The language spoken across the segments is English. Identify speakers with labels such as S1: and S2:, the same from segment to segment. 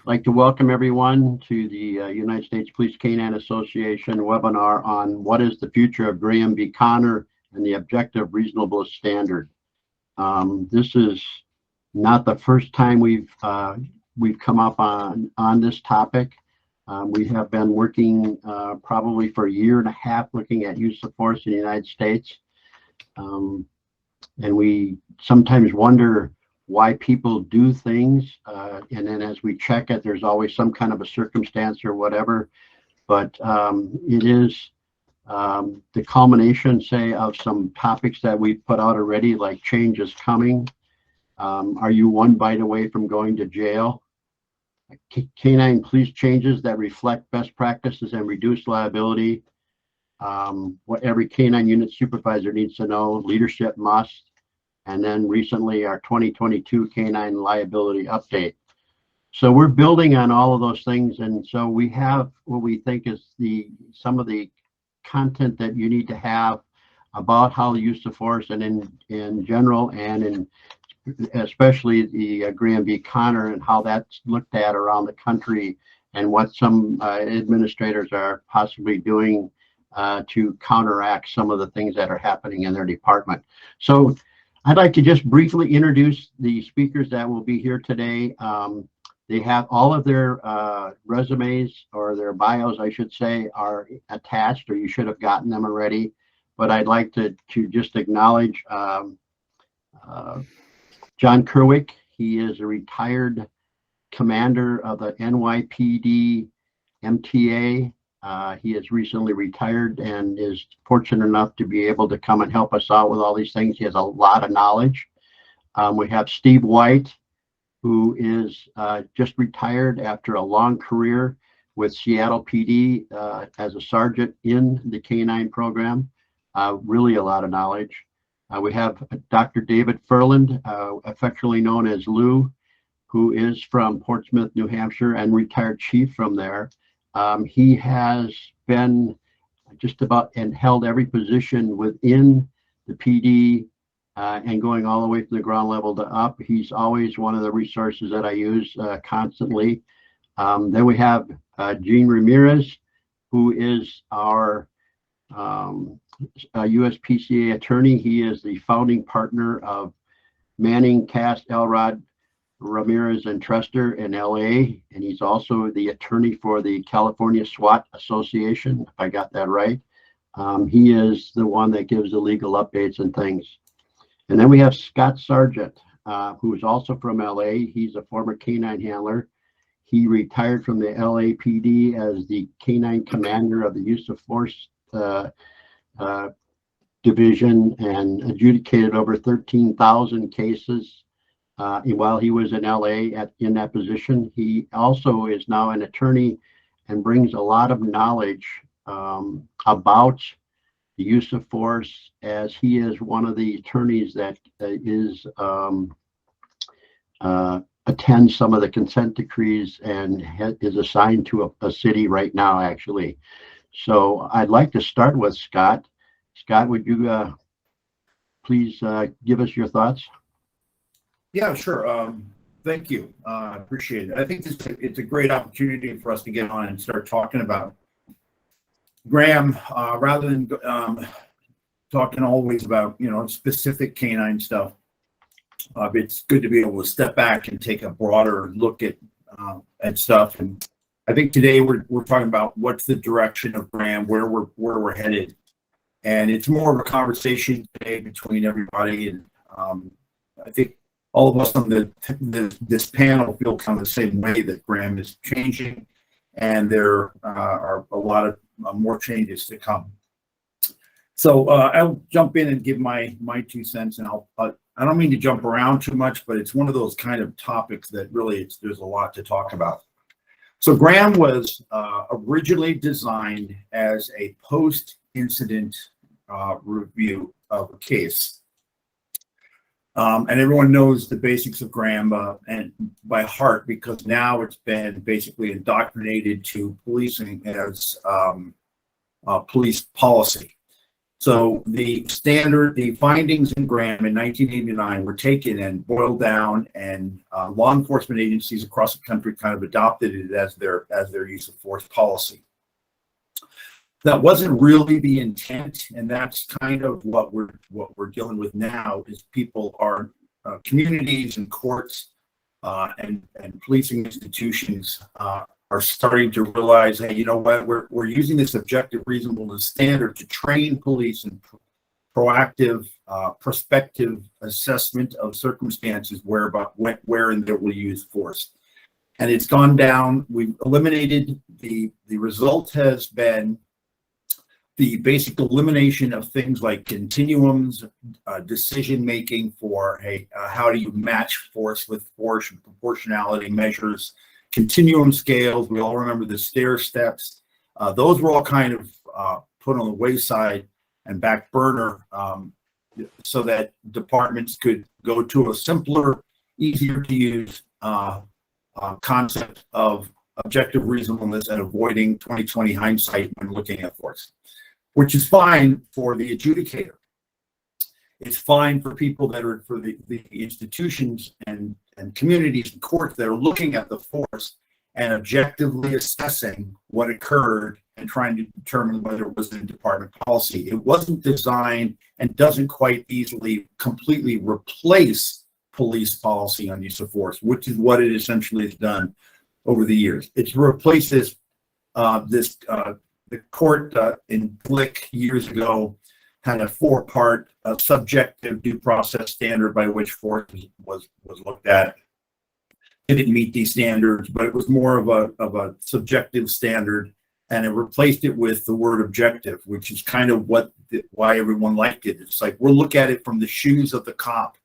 S1: like to welcome everyone to the United States Police Canine Association webinar on what is the future of Graham v. Connor and the objective reasonableness standard. This is not the first time we've come up on this topic. We have been working probably for a year and a half looking at use of force in the United States. And we sometimes wonder why people do things, and then as we check it, there's always some kind of a circumstance or whatever. But it is the culmination, say, of some topics that we've put out already, like change is coming. Are you one bite away from going to jail? Canine police changes that reflect best practices and reduce liability. What every canine unit supervisor needs to know, leadership must. And then recently our 2022 canine liability update. So we're building on all of those things, and so we have what we think is some of the content that you need to have about how the use of force and in general, and in especially the Graham v. Connor and how that's looked at around the country, and what some administrators are possibly doing to counteract some of the things that are happening in their department. So I'd like to just briefly introduce the speakers that will be here today. They have all of their resumes, or their bios, I should say, are attached, or you should have gotten them already. But I'd like to just acknowledge John Kerwick. He is a retired commander of the NYPD MTA. He has recently retired and is fortunate enough to be able to come and help us out with all these things. He has a lot of knowledge. We have Steve White, who is just retired after a long career with Seattle PD as a sergeant in the K9 program. Really a lot of knowledge. We have Dr. David Furland, affectionately known as Lou, who is from Portsmouth, New Hampshire, and retired chief from there. He has been just about and held every position within the PD and going all the way from the ground level to up. He's always one of the resources that I use constantly. Then we have Gene Ramirez, who is our USPCA attorney. He is the founding partner of Manning, Cast, Elrod, Ramirez and Trester in LA, and he's also the attorney for the California SWAT Association, if I got that right. He is the one that gives the legal updates and things. And then we have Scott Sargent, who is also from LA. He's a former canine handler. He retired from the LAPD as the canine commander of the use of force division, and adjudicated over 13,000 cases while he was in LA in that position. He also is now an attorney and brings a lot of knowledge about the use of force, as he is one of the attorneys that attends some of the consent decrees and is assigned to a city right now, actually. So I'd like to start with Scott. Scott, would you please give us your thoughts?
S2: Yeah, sure. Thank you. I appreciate it. I think it's a great opportunity for us to get on and start talking about Graham, rather than talking always about, specific canine stuff. It's good to be able to step back and take a broader look at stuff. And I think today we're talking about what's the direction of Graham, where we're headed, and it's more of a conversation today between everybody. And I think all of us on this panel feel kind of the same way, that Graham is changing, and there are a lot of more changes to come. So I'll jump in and give my 2 cents, and I don't mean to jump around too much, but it's one of those kind of topics that really there's a lot to talk about. So Graham was originally designed as a post-incident review of a case. And everyone knows the basics of Graham and by heart, because now it's been basically indoctrinated to policing as police policy. So the standard, the findings in Graham in 1989 were taken and boiled down, and law enforcement agencies across the country kind of adopted it as their use of force policy. That wasn't really the intent, and that's kind of what we're dealing with now. Is people are communities and courts and policing institutions are starting to realize, hey, you know what? We're using this objective reasonableness standard to train police in proactive, prospective assessment of circumstances where and there will use force. And it's gone down. We've eliminated the result has been the basic elimination of things like continuums, decision making for, hey, how do you match force with force and proportionality measures, continuum scales. We all remember the stair steps. Those were all kind of put on the wayside and back burner so that departments could go to a simpler, easier to use concept of objective reasonableness and avoiding 20/20 hindsight when looking at force, which is fine for the adjudicator. It's fine for people that are for the institutions and communities and courts that are looking at the force and objectively assessing what occurred and trying to determine whether it was in department policy. It wasn't designed and doesn't quite easily completely replace police policy on use of force, which is what it essentially has done over the years. It's replaced the court in Glick years ago had a four-part subjective due process standard by which force was looked at. It didn't meet these standards, but it was more of a subjective standard, and it replaced it with the word objective, which is kind of why everyone liked it. It's like, we'll look at it from the shoes of the cop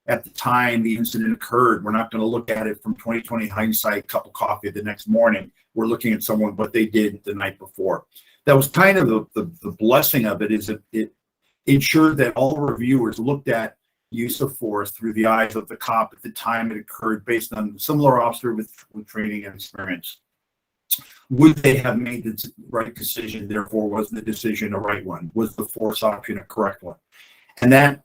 S2: at the time the incident occurred. We're not going to look at it from 20/20 hindsight, cup of coffee the next morning. We're looking at someone, what they did the night before. That was kind of the blessing of it, is it ensured that all reviewers looked at use of force through the eyes of the cop at the time it occurred, based on similar officer with training and experience. Would they have made the right decision? Therefore, was the decision a right one? Was the force option a correct one? And that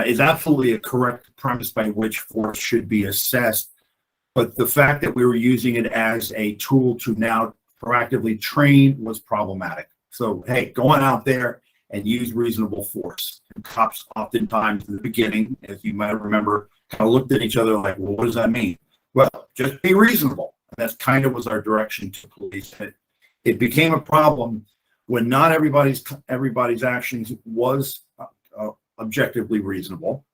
S2: is absolutely a correct premise by which force should be assessed. But the fact that we were using it as a tool to now proactively train was problematic. So, hey, go on out there and use reasonable force. And cops oftentimes in the beginning, as you might remember, kind of looked at each other like, well, what does that mean? Well, just be reasonable. And that's kind of was our direction to police. It became a problem when not everybody's actions was objectively reasonable,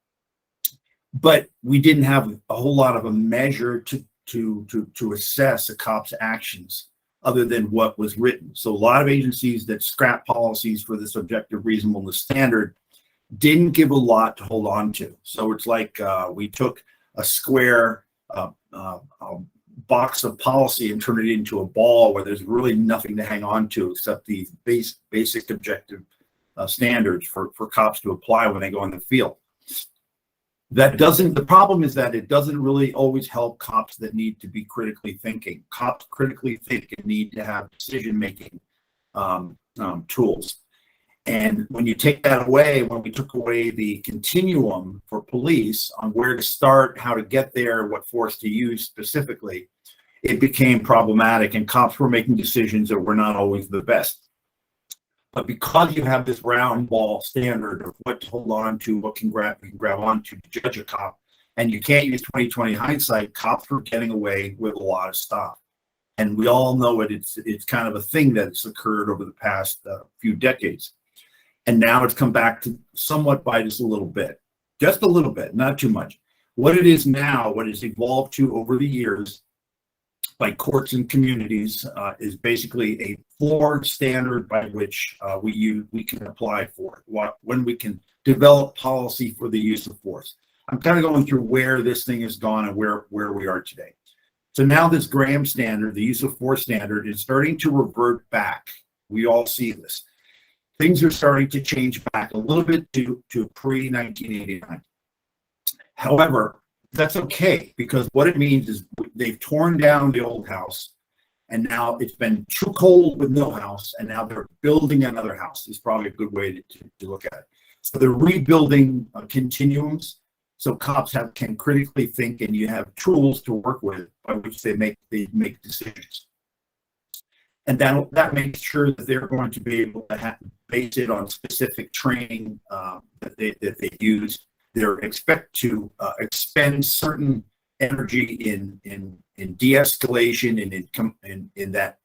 S2: but we didn't have a whole lot of a measure to assess a cop's actions other than what was written. So a lot of agencies that scrap policies for this objective reasonableness standard didn't give a lot to hold on to. So it's like we took a square box of policy and turned it into a ball where there's really nothing to hang on to except these basic objective standards for cops to apply when they go in the field. The problem is that it doesn't really always help cops that need to be critically thinking. Cops critically think and need to have decision-making tools. And when you take that away, when we took away the continuum for police on where to start, how to get there, what force to use specifically, it became problematic, and cops were making decisions that were not always the best. But because you have this round ball standard of what to hold on to, what you can grab onto to judge a cop, and you can't use 20/20 hindsight, cops were getting away with a lot of stuff. And we all know it. It's kind of a thing that's occurred over the past few decades. And now it's come back to somewhat bite us a little bit, just a little bit, not too much. What it is now, what it's evolved to over the years by courts and communities is basically a floor standard by which we can apply for it, when we can develop policy for the use of force. I'm kind of going through where this thing has gone and where we are today. So now this Graham standard, the use of force standard, is starting to revert back. We all see this. Things are starting to change back a little bit to pre-1989. However, that's okay, because what it means is they've torn down the old house and now it's been too cold with no house, and now they're building another house. Is probably a good way to look at it. So they're rebuilding continuums, so cops can critically think, and you have tools to work with by which they make decisions. And that makes sure that they're going to be able to base it on specific training that they use. They expect to expend certain energy in de-escalation and in that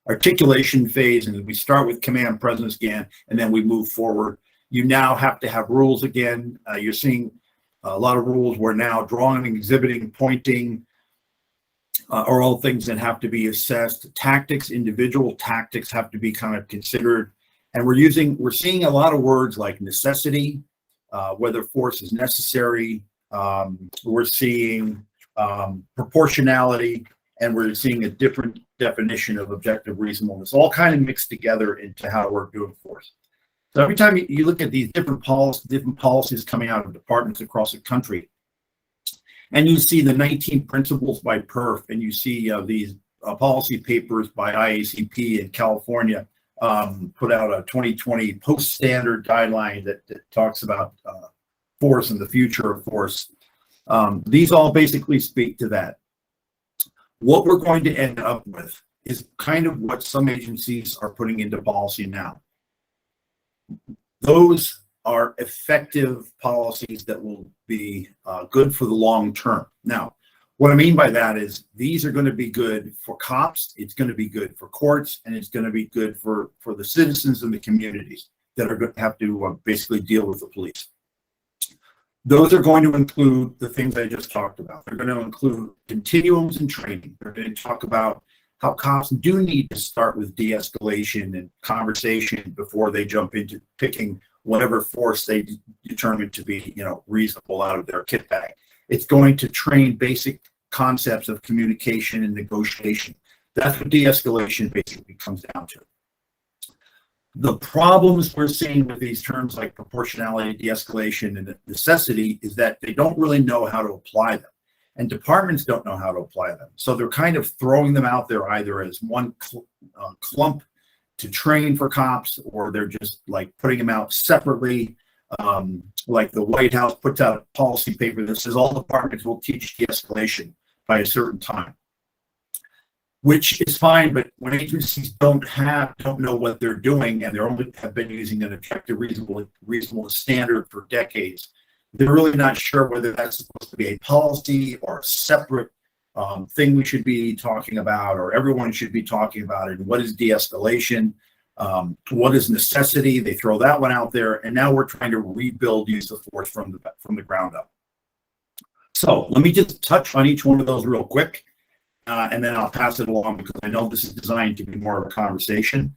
S2: articulation phase. And we start with command present scan, and then we move forward. You now have to have rules again. You're seeing a lot of rules where now drawing, exhibiting, pointing are all things that have to be assessed. Tactics, individual tactics have to be kind of considered. And we're seeing a lot of words like necessity, whether force is necessary. We're seeing proportionality, and we're seeing a different definition of objective reasonableness, all kind of mixed together into how we're doing force. So every time you look at these different policies coming out of departments across the country, and you see the 19 principles by PERF, and you see these policy papers by IACP in California, put out a 2020 post-standard guideline that talks about force and the future of force. These all basically speak to that. What we're going to end up with is kind of what some agencies are putting into policy now. Those are effective policies that will be good for the long term. Now, what I mean by that is these are going to be good for cops, it's going to be good for courts, and it's going to be good for the citizens and the communities that are going to have to basically deal with the police. Those are going to include the things I just talked about. They're going to include continuums and training. They're going to talk about how cops do need to start with de-escalation and conversation before they jump into picking whatever force they determine to be, reasonable out of their kit bag. It's going to train basic concepts of communication and negotiation. That's what de-escalation basically comes down to. The problems we're seeing with these terms like proportionality, de-escalation, and necessity is that they don't really know how to apply them. And departments don't know how to apply them. So they're kind of throwing them out there either as one clump to train for cops, or they're just like putting them out separately. Like the White House puts out a policy paper that says all departments will teach de-escalation by a certain time, which is fine. But when agencies don't know what they're doing, and they only have been using an objective reasonable standard for decades, they're really not sure whether that's supposed to be a policy or a separate thing we should be talking about, or everyone should be talking about it. And what is de-escalation? What is necessity? They throw that one out there, and now we're trying to rebuild use of force from the ground up. So let me just touch on each one of those real quick, and then I'll pass it along, because I know this is designed to be more of a conversation.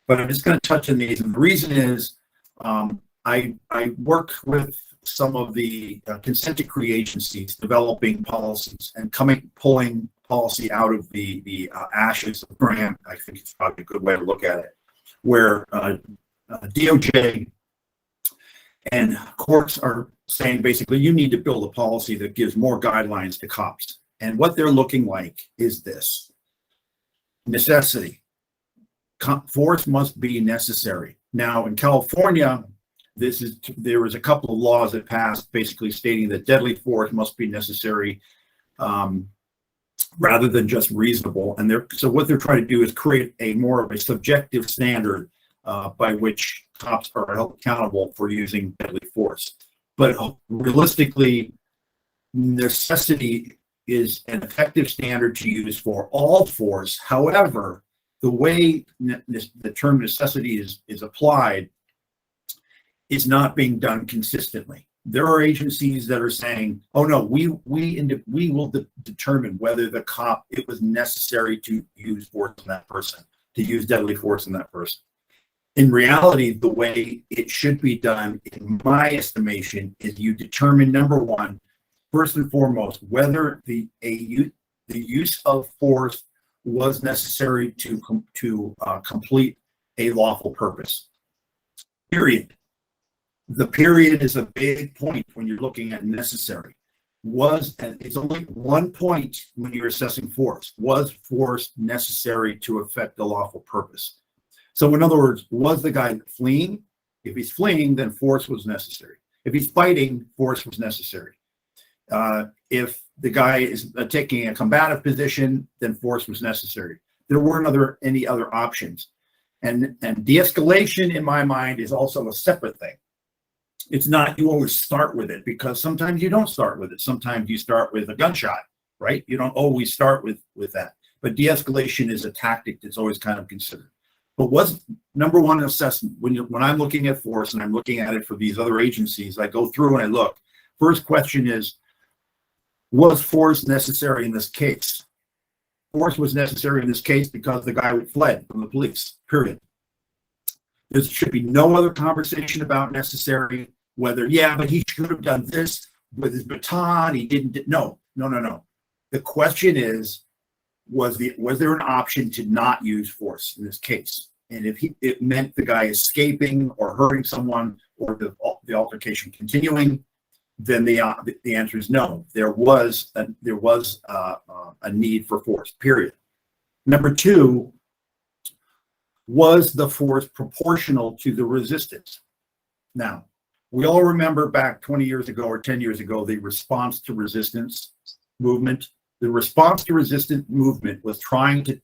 S2: But I'm just going to touch on these, and the reason is I work with some of the consent decree agencies developing policies and pulling policy out of the ashes of Graham. I think it's probably a good way to look at it, where DOJ and courts are saying basically you need to build a policy that gives more guidelines to cops. And what they're looking like is this: necessity. Force must be necessary. Now in California, there was a couple of laws that passed basically stating that deadly force must be necessary rather than just reasonable. And so what they're trying to do is create a more of a subjective standard by which cops are held accountable for using deadly force. But realistically, necessity is an effective standard to use for all force. However, the way the term necessity is applied is not being done consistently. There are agencies that are saying, "Oh no, we will determine whether it was necessary to use force on that person, to use deadly force on that person." In reality, the way it should be done, in my estimation, is you determine, number one, first and foremost, whether the use of force was necessary to complete a lawful purpose. Period. The period is a big point when you're looking at necessary. and it's only one point when you're assessing force, was force necessary to effect the lawful purpose? So in other words, was the guy fleeing? If he's fleeing, then force was necessary. If he's fighting, force was necessary. If the guy is taking a combative position, then force was necessary. There weren't any other options. And de-escalation, in my mind, is also a separate thing. It's not you always start with it, because sometimes you don't start with it. Sometimes you start with a gunshot, right? You don't always start with that. But de-escalation is a tactic that's always kind of considered. But what's number one assessment? When I'm looking at force and I'm looking at it for these other agencies, I go through and I look. First question is, was force necessary in this case? Force was necessary in this case because the guy fled from the police, period. There should be no other conversation about necessary, whether, yeah, but he should have done this with his baton. He didn't. No. The question is, was there an option to not use force in this case? And if it meant the guy escaping or hurting someone or the altercation continuing, then the answer is no. There was a need for force, period. Number two, was the force proportional to the resistance? Now, we all remember back 20 years ago or 10 years ago, the response to resistance movement. The response to resistance movement was trying to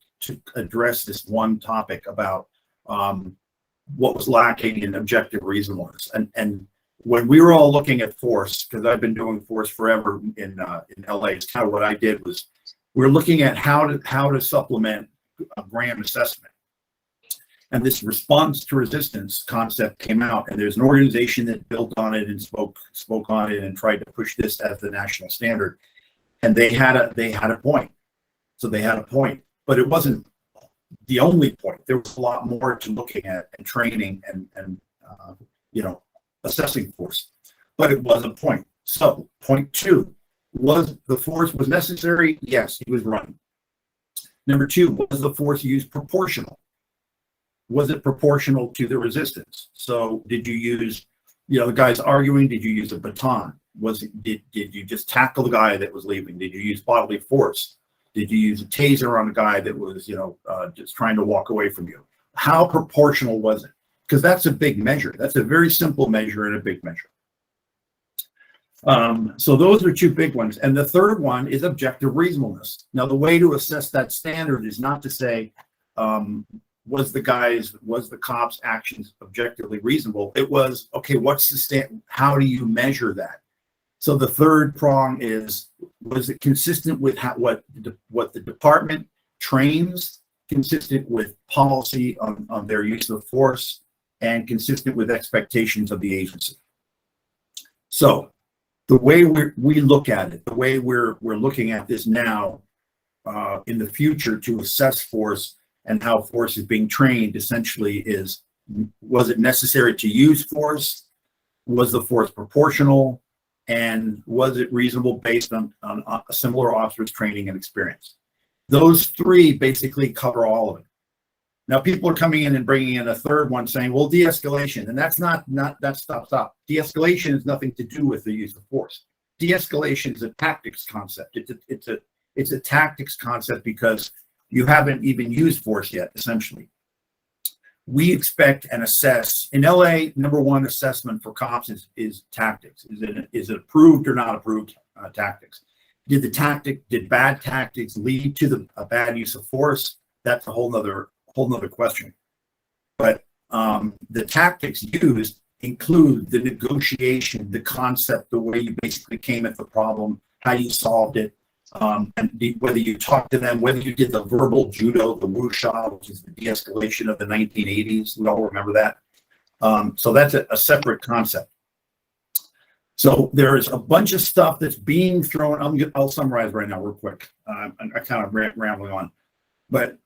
S2: address this one topic about what was lacking in objective reasonableness. And when we were all looking at force, because I've been doing force forever in LA, it's kind of what I did was we're looking at how to supplement a Graham assessment. And this response to resistance concept came out, and there's an organization that built on it and spoke on it and tried to push this as the national standard. And they had a point. So they had a point, but it wasn't the only point. There was a lot more to looking at and training and assessing force, but it was a point. So point two, was the force was necessary? Yes, he was running. Number two, was the force used proportional? Was it proportional to the resistance? So did you use, the guy's arguing, did you use a baton? Did you just tackle the guy that was leaving? Did you use bodily force? Did you use a taser on a guy that was, just trying to walk away from you? How proportional was it? Because that's a big measure. That's a very simple measure and a big measure. So those are two big ones. And the third one is objective reasonableness. Now, the way to assess that standard is not to say, was the cop's actions objectively reasonable? It was, okay, what's the standard? How do you measure that? So the third prong is, was it consistent with what the department trains, consistent with policy on their use of force, and consistent with expectations of the agency? So the way we look at it, the way we're looking at this now in the future to assess force and how force is being trained essentially is, was it necessary to use force? Was the force proportional? And was it reasonable based on a similar officer's training and experience? Those three basically cover all of it. Now, people are coming in and bringing in a third one saying, well, de-escalation, and that's stop. De-escalation has nothing to do with the use of force. De-escalation is a tactics concept. It's a tactics concept because you haven't even used force yet, essentially. We expect and assess in LA. Number one assessment for cops is tactics. Is it approved or not approved tactics? Did bad tactics lead to a bad use of force? That's a whole nother question. But the tactics used include the negotiation, the concept, the way you basically came at the problem, how you solved it, and whether you talked to them, whether you did the verbal judo, the wuxia, which is the de-escalation of the 1980s. We all remember that. So that's a separate concept. So there's a bunch of stuff that's being thrown. I'll summarize right now real quick. I kind of rambling on, but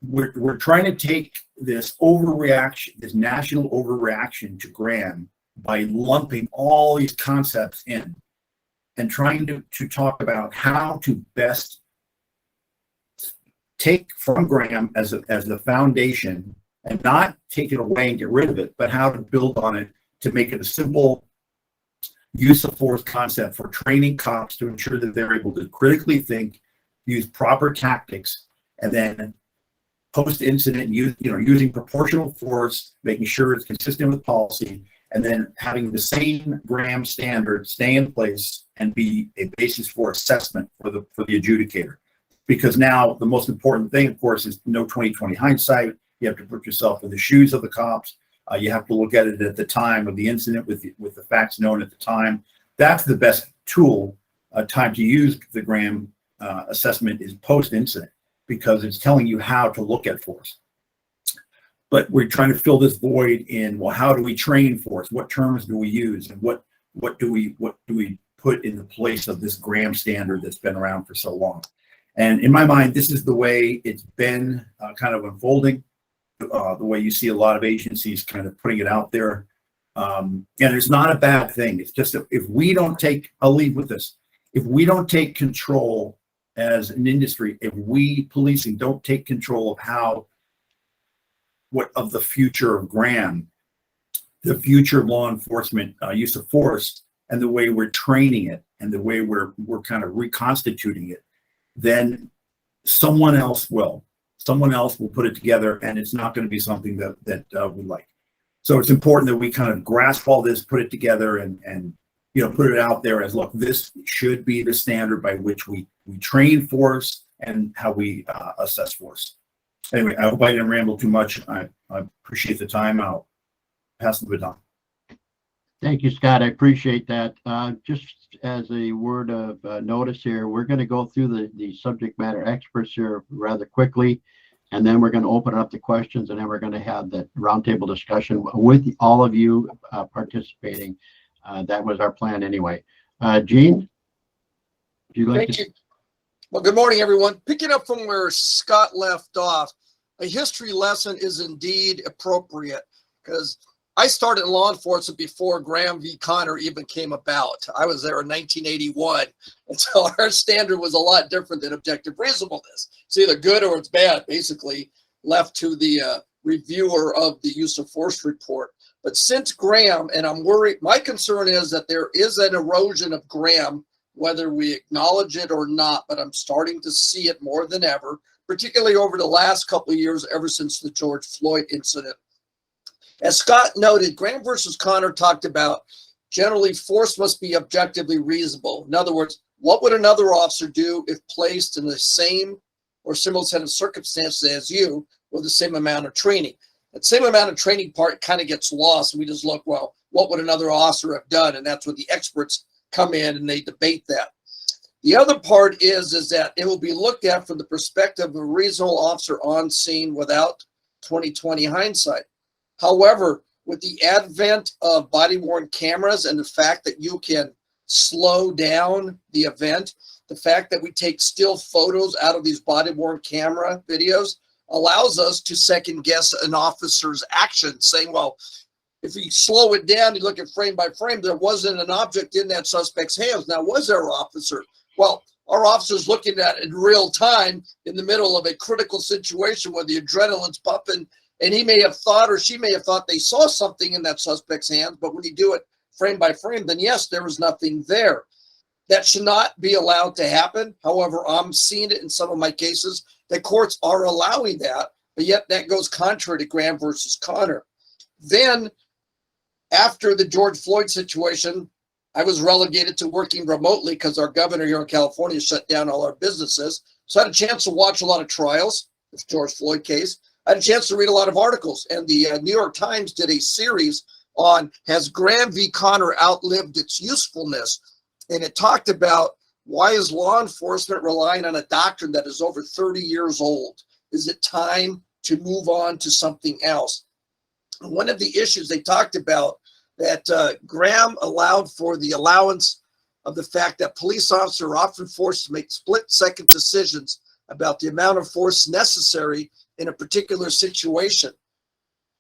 S2: we're trying to take this overreaction, this national overreaction to Graham by lumping all these concepts in and trying to talk about how to best take from Graham as the foundation and not take it away and get rid of it, but how to build on it to make it a simple use of force concept for training cops to ensure that they're able to critically think, use proper tactics, and then post-incident using proportional force, making sure it's consistent with policy, and then having the same Graham standard stay in place and be a basis for assessment for the adjudicator. Because now the most important thing, of course, is no 20/20 hindsight. You have to put yourself in the shoes of the cops. You have to look at it at the time of the incident with the facts known at the time. That's the best tool, time to use the Graham assessment is post-incident, because it's telling you how to look at force. But we're trying to fill this void in, well, how do we train force? What terms do we use? And what do we put in the place of this Graham standard that's been around for so long? And in my mind, this is the way it's been kind of unfolding, the way you see a lot of agencies kind of putting it out there. And it's not a bad thing. It's just that if we don't take, I'll leave with this, if we don't take control as an industry, if we policing don't take control of the future of Graham, the future of law enforcement use of force, and the way we're training it, and the way we're kind of reconstituting it, then someone else will put it together, and it's not going to be something that we like. So it's important that we kind of grasp all this, put it together, and put it out there as, look, this should be the standard by which we train force and how we assess force. Anyway, I hope I didn't ramble too much. I appreciate the time. I'll pass the baton.
S1: Thank you, Scott. I appreciate that. Just as a word of notice here, we're going to go through the subject matter experts here rather quickly, and then we're going to open up the questions, and then we're going to have the roundtable discussion with all of you participating. That was our plan anyway. Gene, would you like to?
S3: Thank you. Well, good morning, everyone. Picking up from where Scott left off, a history lesson is indeed appropriate, because I started in law enforcement before Graham v. Connor even came about. I was there in 1981, and so our standard was a lot different than objective reasonableness. It's either good or it's bad, basically left to the reviewer of the use of force report. But since Graham, and I'm worried, my concern is that there is an erosion of Graham, whether we acknowledge it or not, but I'm starting to see it more than ever, particularly over the last couple of years, ever since the George Floyd incident. As Scott noted, Graham versus Connor talked about generally force must be objectively reasonable. In other words, what would another officer do if placed in the same or similar set of circumstances as you with the same amount of training? That same amount of training part kind of gets lost. We just look, well, what would another officer have done? And that's where the experts come in and they debate that. The other part is that it will be looked at from the perspective of a reasonable officer on scene without 20/20 hindsight. However, with the advent of body-worn cameras and the fact that you can slow down the event, the fact that we take still photos out of these body-worn camera videos allows us to second guess an officer's action, saying, well, if you slow it down, you look at frame by frame, there wasn't an object in that suspect's hands. Now, was there, officer? Well, our officer's looking at it in real time in the middle of a critical situation where the adrenaline's pumping, and he may have thought, or she may have thought, they saw something in that suspect's hands, but when you do it frame by frame, then yes, there was nothing there. That should not be allowed to happen. However, I'm seeing it in some of my cases that courts are allowing that, but yet that goes contrary to Graham versus Connor. Then, after the George Floyd situation, I was relegated to working remotely because our governor here in California shut down all our businesses. So I had a chance to watch a lot of trials, the George Floyd case. I had a chance to read a lot of articles, and the New York Times did a series on, has Graham v. Connor outlived its usefulness? And it talked about, why is law enforcement relying on a doctrine that is over 30 years old? Is it time to move on to something else? One of the issues they talked about that Graham allowed for the allowance of the fact that police officers are often forced to make split-second decisions about the amount of force necessary in a particular situation.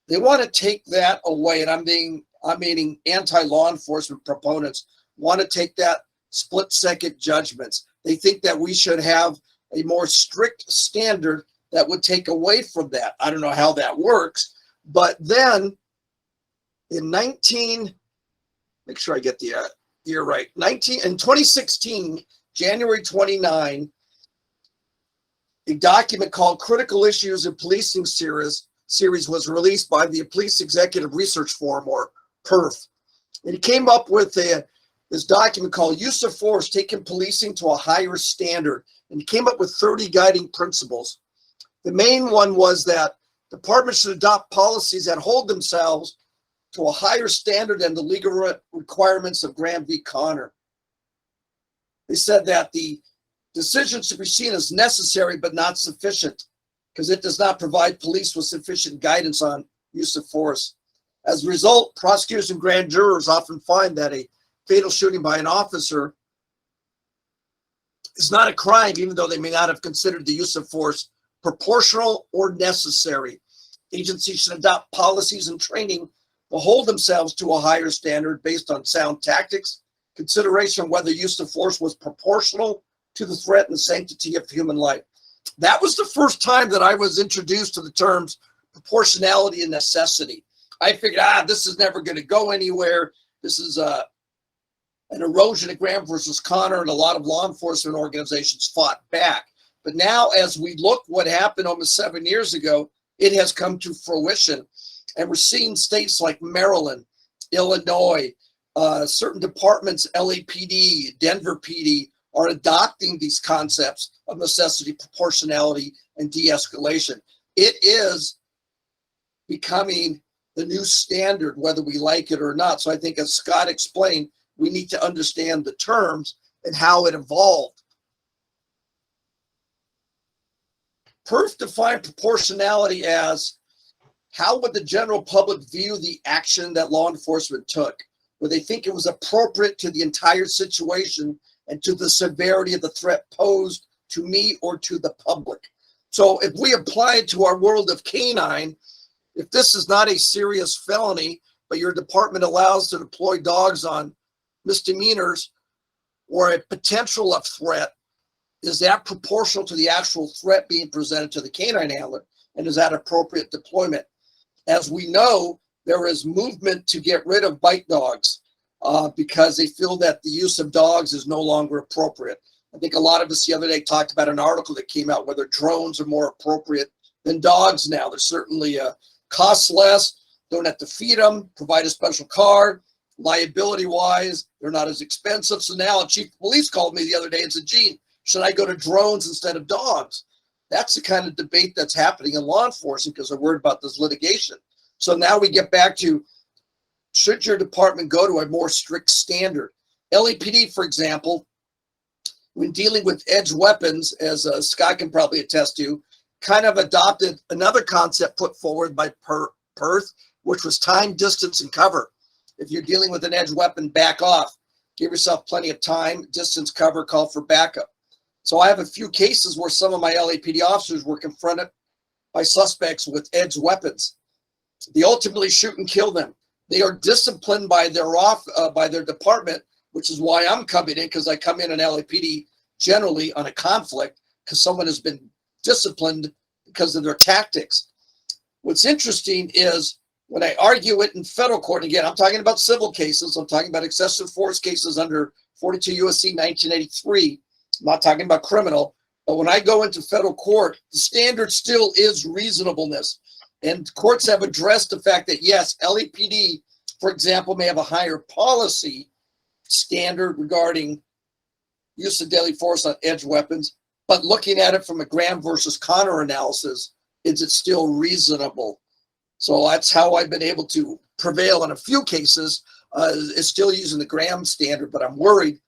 S3: They want to take that away, and I'm meaning anti-law enforcement proponents want to take that split-second judgments. They think that we should have a more strict standard that would take away from that. I don't know how that works, but then in make sure I get the You're right. In 2016, January 29, a document called Critical Issues in Policing series was released by the Police Executive Research Forum, or PERF. And it came up with this document called Use of Force, Taking Policing to a Higher Standard. And it came up with 30 guiding principles. The main one was that departments should adopt policies that hold themselves to a higher standard than the legal requirements of Graham v. Connor. They said that the decision should be seen as necessary but not sufficient, because it does not provide police with sufficient guidance on use of force. As a result, prosecutors and grand jurors often find that a fatal shooting by an officer is not a crime, even though they may not have considered the use of force proportional or necessary. Agencies should adopt policies and training to hold themselves to a higher standard based on sound tactics, consideration of whether use of force was proportional to the threat and the sanctity of human life. That was the first time that I was introduced to the terms proportionality and necessity. I figured, this is never going to go anywhere. This is an erosion of Graham versus Connor, and a lot of law enforcement organizations fought back. But now, as we look what happened almost 7 years ago, it has come to fruition. And we're seeing states like Maryland, Illinois, certain departments, LAPD, Denver PD, are adopting these concepts of necessity, proportionality, and de-escalation. It is becoming the new standard, whether we like it or not. So I think, as Scott explained, we need to understand the terms and how it evolved. PERF defined proportionality as how would the general public view the action that law enforcement took? Would they think it was appropriate to the entire situation and to the severity of the threat posed to me or to the public? So if we apply it to our world of canine, if this is not a serious felony, but your department allows to deploy dogs on misdemeanors or a potential of threat, is that proportional to the actual threat being presented to the canine handler? And is that appropriate deployment? As we know, there is movement to get rid of bite dogs because they feel that the use of dogs is no longer appropriate. I think a lot of us the other day talked about an article that came out whether drones are more appropriate than dogs now. They're certainly cost less, don't have to feed them, provide a special car. Liability-wise, they're not as expensive. So now a chief of police called me the other day and said, Gene, should I go to drones instead of dogs? That's the kind of debate that's happening in law enforcement because they're worried about this litigation. So now we get back to, should your department go to a more strict standard? LAPD, for example, when dealing with edge weapons, as Scott can probably attest to, kind of adopted another concept put forward by PERF, which was time, distance, and cover. If you're dealing with an edge weapon, back off. Give yourself plenty of time, distance, cover, call for backup. So I have a few cases where some of my LAPD officers were confronted by suspects with edge weapons. They ultimately shoot and kill them. They are disciplined by their department, which is why I'm coming in, because I come in LAPD generally on a conflict because someone has been disciplined because of their tactics. What's interesting is when I argue it in federal court, again, I'm talking about civil cases, I'm talking about excessive force cases under 42 U.S.C. 1983. I'm not talking about criminal, but when I go into federal court, the standard still is reasonableness. And courts have addressed the fact that, yes, LAPD, for example, may have a higher policy standard regarding use of deadly force on edge weapons, but looking at it from a Graham versus Connor analysis, is it still reasonable? So that's how I've been able to prevail in a few cases, is still using the Graham standard, but I'm worried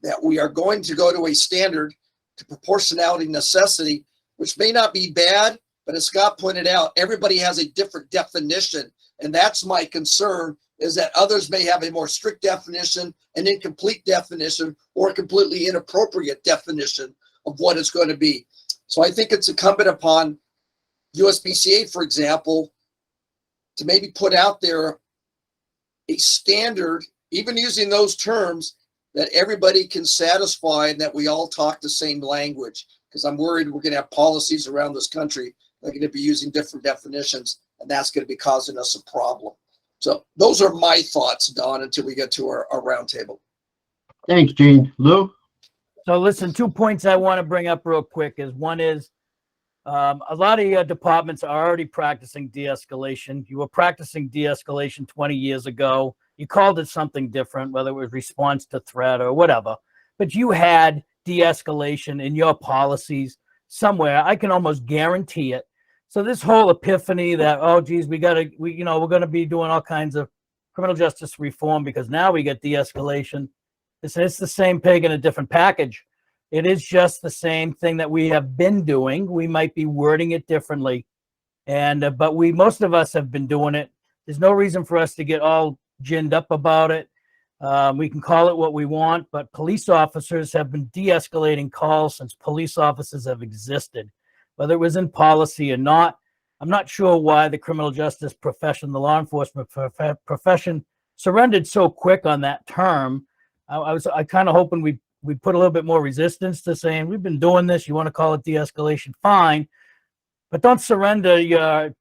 S3: that we are going to go to a standard to proportionality necessity, which may not be bad, but as Scott pointed out, everybody has a different definition. And that's my concern, is that others may have a more strict definition, an incomplete definition, or a completely inappropriate definition of what it's going to be. So I think it's incumbent upon USPCA, for example, to maybe put out there a standard, even using those terms, that everybody can satisfy and that we all talk the same language. Because I'm worried we're going to have policies around this country that are going to be using different definitions, and that's going to be causing us a problem. So those are my thoughts, Don, until we get to our roundtable.
S1: Thanks, Gene. Lou?
S4: So listen, 2 points I want to bring up real quick is one is a lot of your departments are already practicing de-escalation. You were practicing de-escalation 20 years ago. You called it something different, whether it was response to threat or whatever, but you had de-escalation in your policies somewhere. I can almost guarantee it. So this whole epiphany that, oh, geez, we're going to be doing all kinds of criminal justice reform because now we get de-escalation. It's the same pig in a different package. It is just the same thing that we have been doing. We might be wording it differently, but most of us have been doing it. There's no reason for us to get all ginned up about it. We can call it what we want, but police officers have been de-escalating calls since police officers have existed, whether it was in policy or not. I'm not sure why the criminal justice profession, the law enforcement profession, surrendered so quick on that term. I kind of hoping we put a little bit more resistance to saying we've been doing this. You want to call it de-escalation, fine, but don't surrender your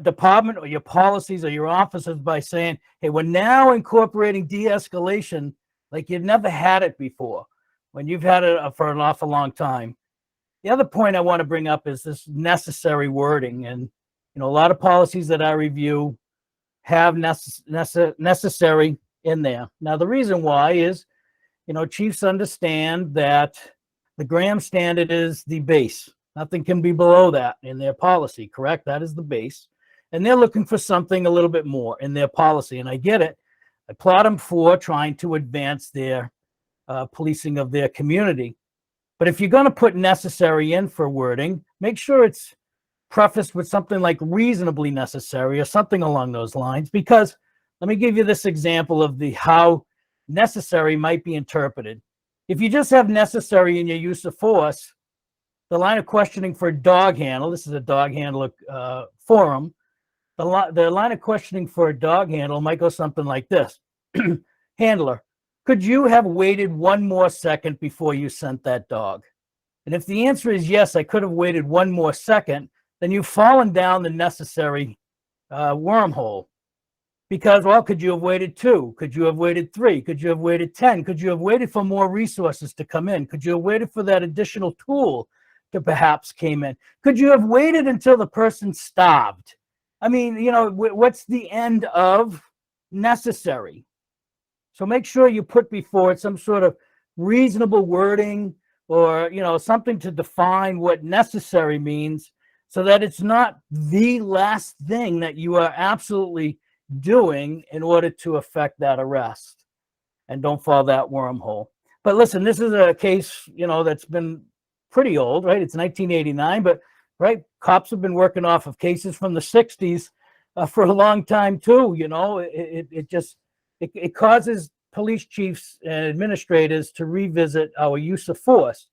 S4: department or your policies or your officers by saying, hey, we're now incorporating de-escalation like you've never had it before when you've had it for an awful long time. The other point I want to bring up is this necessary wording. And, a lot of policies that I review have necessary in there. Now, the reason why is, chiefs understand that the Graham standard is the base. Nothing can be below that in their policy, correct? That is the base. And they're looking for something a little bit more in their policy. And I get it. I applaud them for trying to advance their policing of their community. But if you're going to put necessary in for wording, make sure it's prefaced with something like reasonably necessary or something along those lines. Because let me give you this example of how necessary might be interpreted. If you just have necessary in your use of force, the line of questioning for a dog handle, this is a dog handler forum, the line of questioning for a dog handle might go something like this. Handler, could you have waited one more second before you sent that dog? And if the answer is yes, I could have waited one more second, then you've fallen down the necessary wormhole. Because, well, could you have waited 2? Could you have waited 3? Could you have waited 10? Could you have waited for more resources to come in? Could you have waited for that additional tool to perhaps came in? Could you have waited until the person starved? I mean, what's the end of necessary? So make sure you put before it some sort of reasonable wording or, something to define what necessary means so that it's not the last thing that you are absolutely doing in order to affect that arrest, and don't fall that wormhole. But listen, this is a case, that's been pretty old, right? It's 1989, but right, cops have been working off of cases from the 60s for a long time too. It causes police chiefs and administrators to revisit our use of force,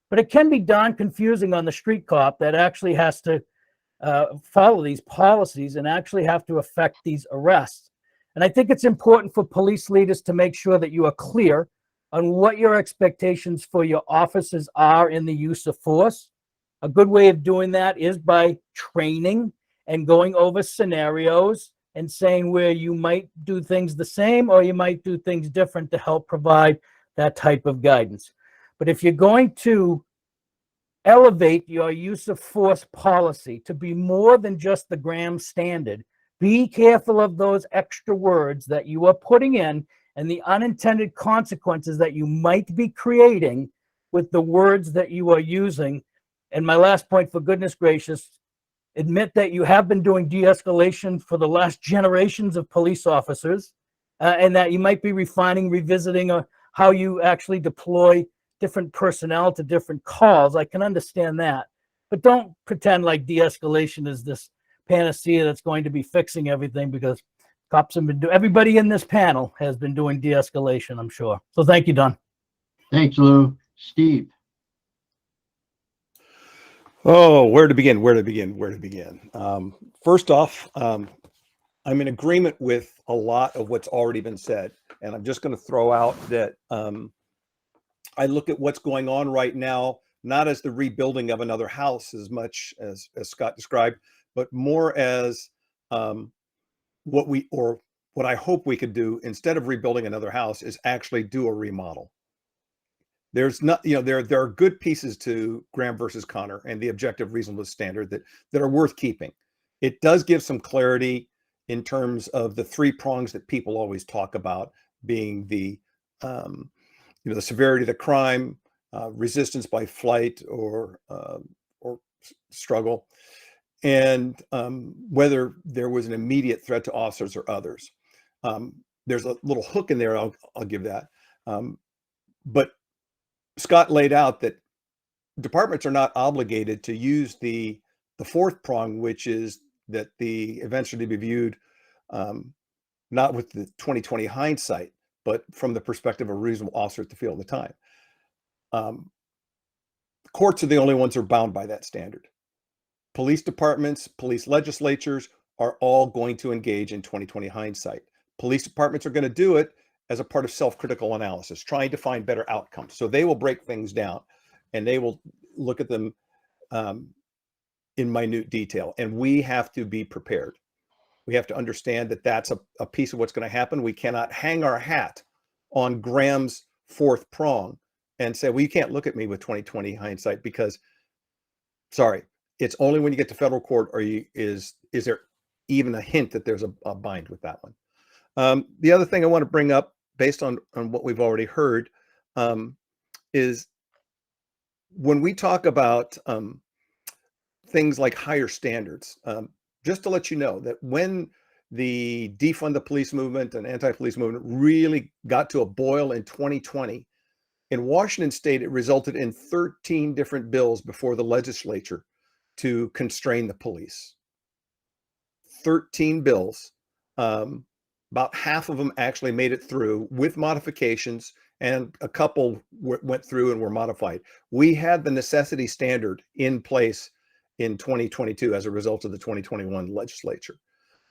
S4: but it can be darn confusing on the street cop that actually has to follow these policies and actually have to affect these arrests. And I think it's important for police leaders to make sure that you are clear on what your expectations for your officers are in the use of force. A good way of doing that is by training and going over scenarios and saying where you might do things the same or you might do things different to help provide that type of guidance. But if you're going to elevate your use of force policy to be more than just the Graham standard, be careful of those extra words that you are putting in and the unintended consequences that you might be creating with the words that you are using. And my last point, for goodness gracious, admit that you have been doing de-escalation for the last generations of police officers, and that you might be refining, revisiting how you actually deploy different personnel to different calls. I can understand that, but don't pretend like de-escalation is this panacea that's going to be fixing everything, because cops have been doing, everybody in this panel has been doing de-escalation, I'm sure. So thank you, Don.
S1: Thanks, Lou. Steve?
S5: Oh, where to begin? First off, I'm in agreement with a lot of what's already been said. And I'm just going to throw out that I look at what's going on right now, not as the rebuilding of another house as much as Scott described, but more as what I hope we could do instead of rebuilding another house is actually do a remodel. there's not, you know, there are good pieces to Graham versus Connor and the objective reasonableness standard that are worth keeping. It does give some clarity in terms of the three prongs that people always talk about, being the the severity of the crime, resistance by flight or struggle, and whether there was an immediate threat to officers or others. There's a little hook in there, I'll give that. But Scott laid out that departments are not obligated to use the fourth prong, which is that the events should be viewed not with the 2020 hindsight, but from the perspective of a reasonable officer at the field at the time. Courts are the only ones who are bound by that standard. Police departments, police legislatures are all going to engage in 2020 hindsight. Police departments are going to do it as a part of self-critical analysis, trying to find better outcomes. So they will break things down and they will look at them in minute detail. And we have to be prepared. We have to understand that that's a piece of what's going to happen. We cannot hang our hat on Graham's fourth prong and say, well, you can't look at me with 2020 hindsight because, sorry, it's only when you get to federal court is there even a hint that there's a bind with that one. The other thing I want to bring up based on what we've already heard is when we talk about things like higher standards, just to let you know that when the defund the police movement and anti-police movement really got to a boil in 2020, in Washington state, it resulted in 13 different bills before the legislature to constrain the police. 13 bills. About half of them actually made it through with modifications, and a couple went through and were modified. We had the necessity standard in place in 2022 as a result of the 2021 legislature.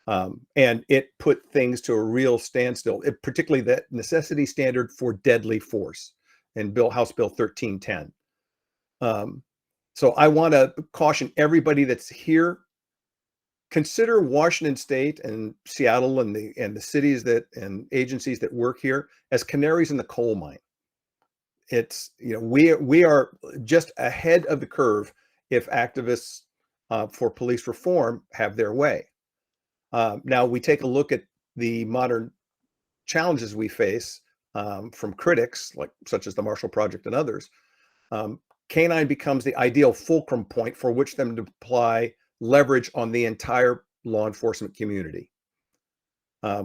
S5: And it put things to a real standstill, particularly that necessity standard for deadly force in House Bill 1310. So I want to caution everybody that's here, consider Washington State and Seattle and the cities and agencies that work here as canaries in the coal mine. It's, we are just ahead of the curve if activists for police reform have their way. Now we take a look at the modern challenges we face from critics such as the Marshall Project and others. Canine becomes the ideal fulcrum point for which them to apply leverage on the entire law enforcement community.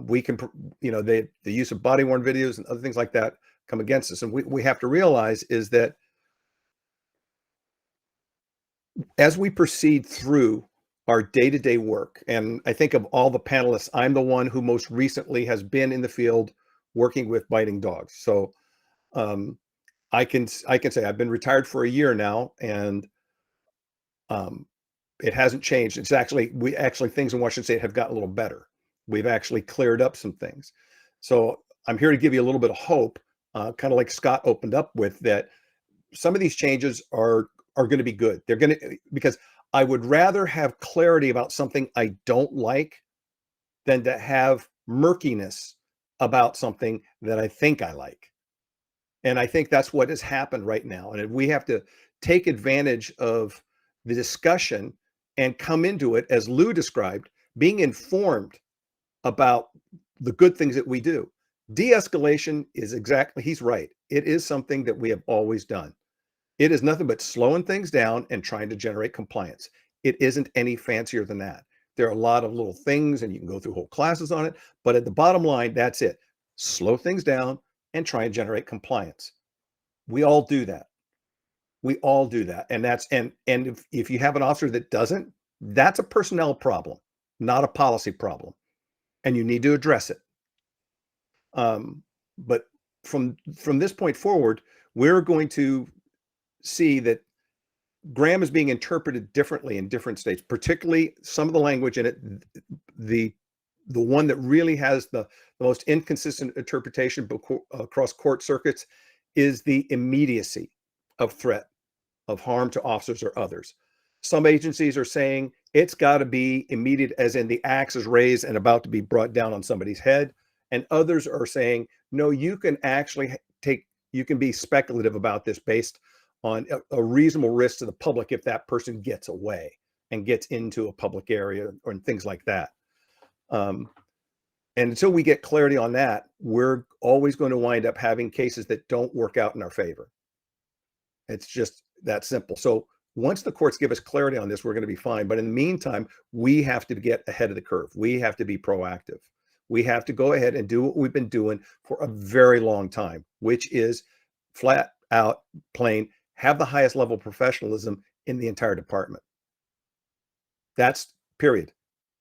S5: We can, the use of body-worn videos and other things like that come against us. And we have to realize is that as we proceed through our day-to-day work, and I think of all the panelists, I'm the one who most recently has been in the field working with biting dogs. So I can say I've been retired for a year now, and it hasn't changed. It's actually, things in Washington State have gotten a little better. We've actually cleared up some things. So I'm here to give you a little bit of hope, kind of like Scott opened up with, that some of these changes are going to be good. They're going to, because I would rather have clarity about something I don't like than to have murkiness about something that I think I like. And I think that's what has happened right now. And we have to take advantage of the discussion and come into it, as Lou described, being informed about the good things that we do. De-escalation is exactly, he's right. It is something that we have always done. It is nothing but slowing things down and trying to generate compliance. It isn't any fancier than that. There are a lot of little things, and you can go through whole classes on it, but at the bottom line, that's it. Slow things down and try and generate compliance. We all do that. We all do that. And that's, and if you have an officer that doesn't, that's a personnel problem, not a policy problem. And you need to address it. But from this point forward, we're going to see that Graham is being interpreted differently in different states, particularly some of the language in it. The one that really has the most inconsistent interpretation across court circuits is the immediacy of threat of harm to officers or others. Some agencies are saying it's got to be immediate, as in the axe is raised and about to be brought down on somebody's head. And others are saying, no, you can actually you can be speculative about this based on a reasonable risk to the public if that person gets away and gets into a public area or things like that. And until we get clarity on that, we're always going to wind up having cases that don't work out in our favor. It's just that simple. So once the courts give us clarity on this, we're going to be fine. But in the meantime, we have to get ahead of the curve. We have to be proactive. We have to go ahead and do what we've been doing for a very long time, which is flat out plain, have the highest level of professionalism in the entire department. That's period.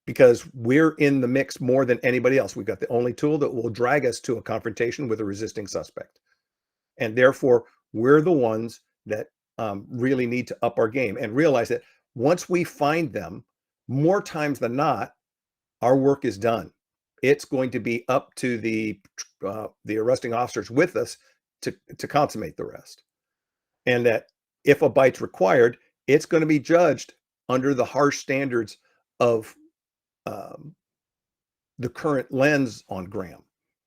S5: Because we're in the mix more than anybody else. We've got the only tool that will drag us to a confrontation with a resisting suspect. And therefore, we're the ones that really need to up our game and realize that once we find them, more times than not, our work is done. It's going to be up to the arresting officers with us to consummate the rest. And that if a bite's required, it's going to be judged under the harsh standards of the current lens on Graham,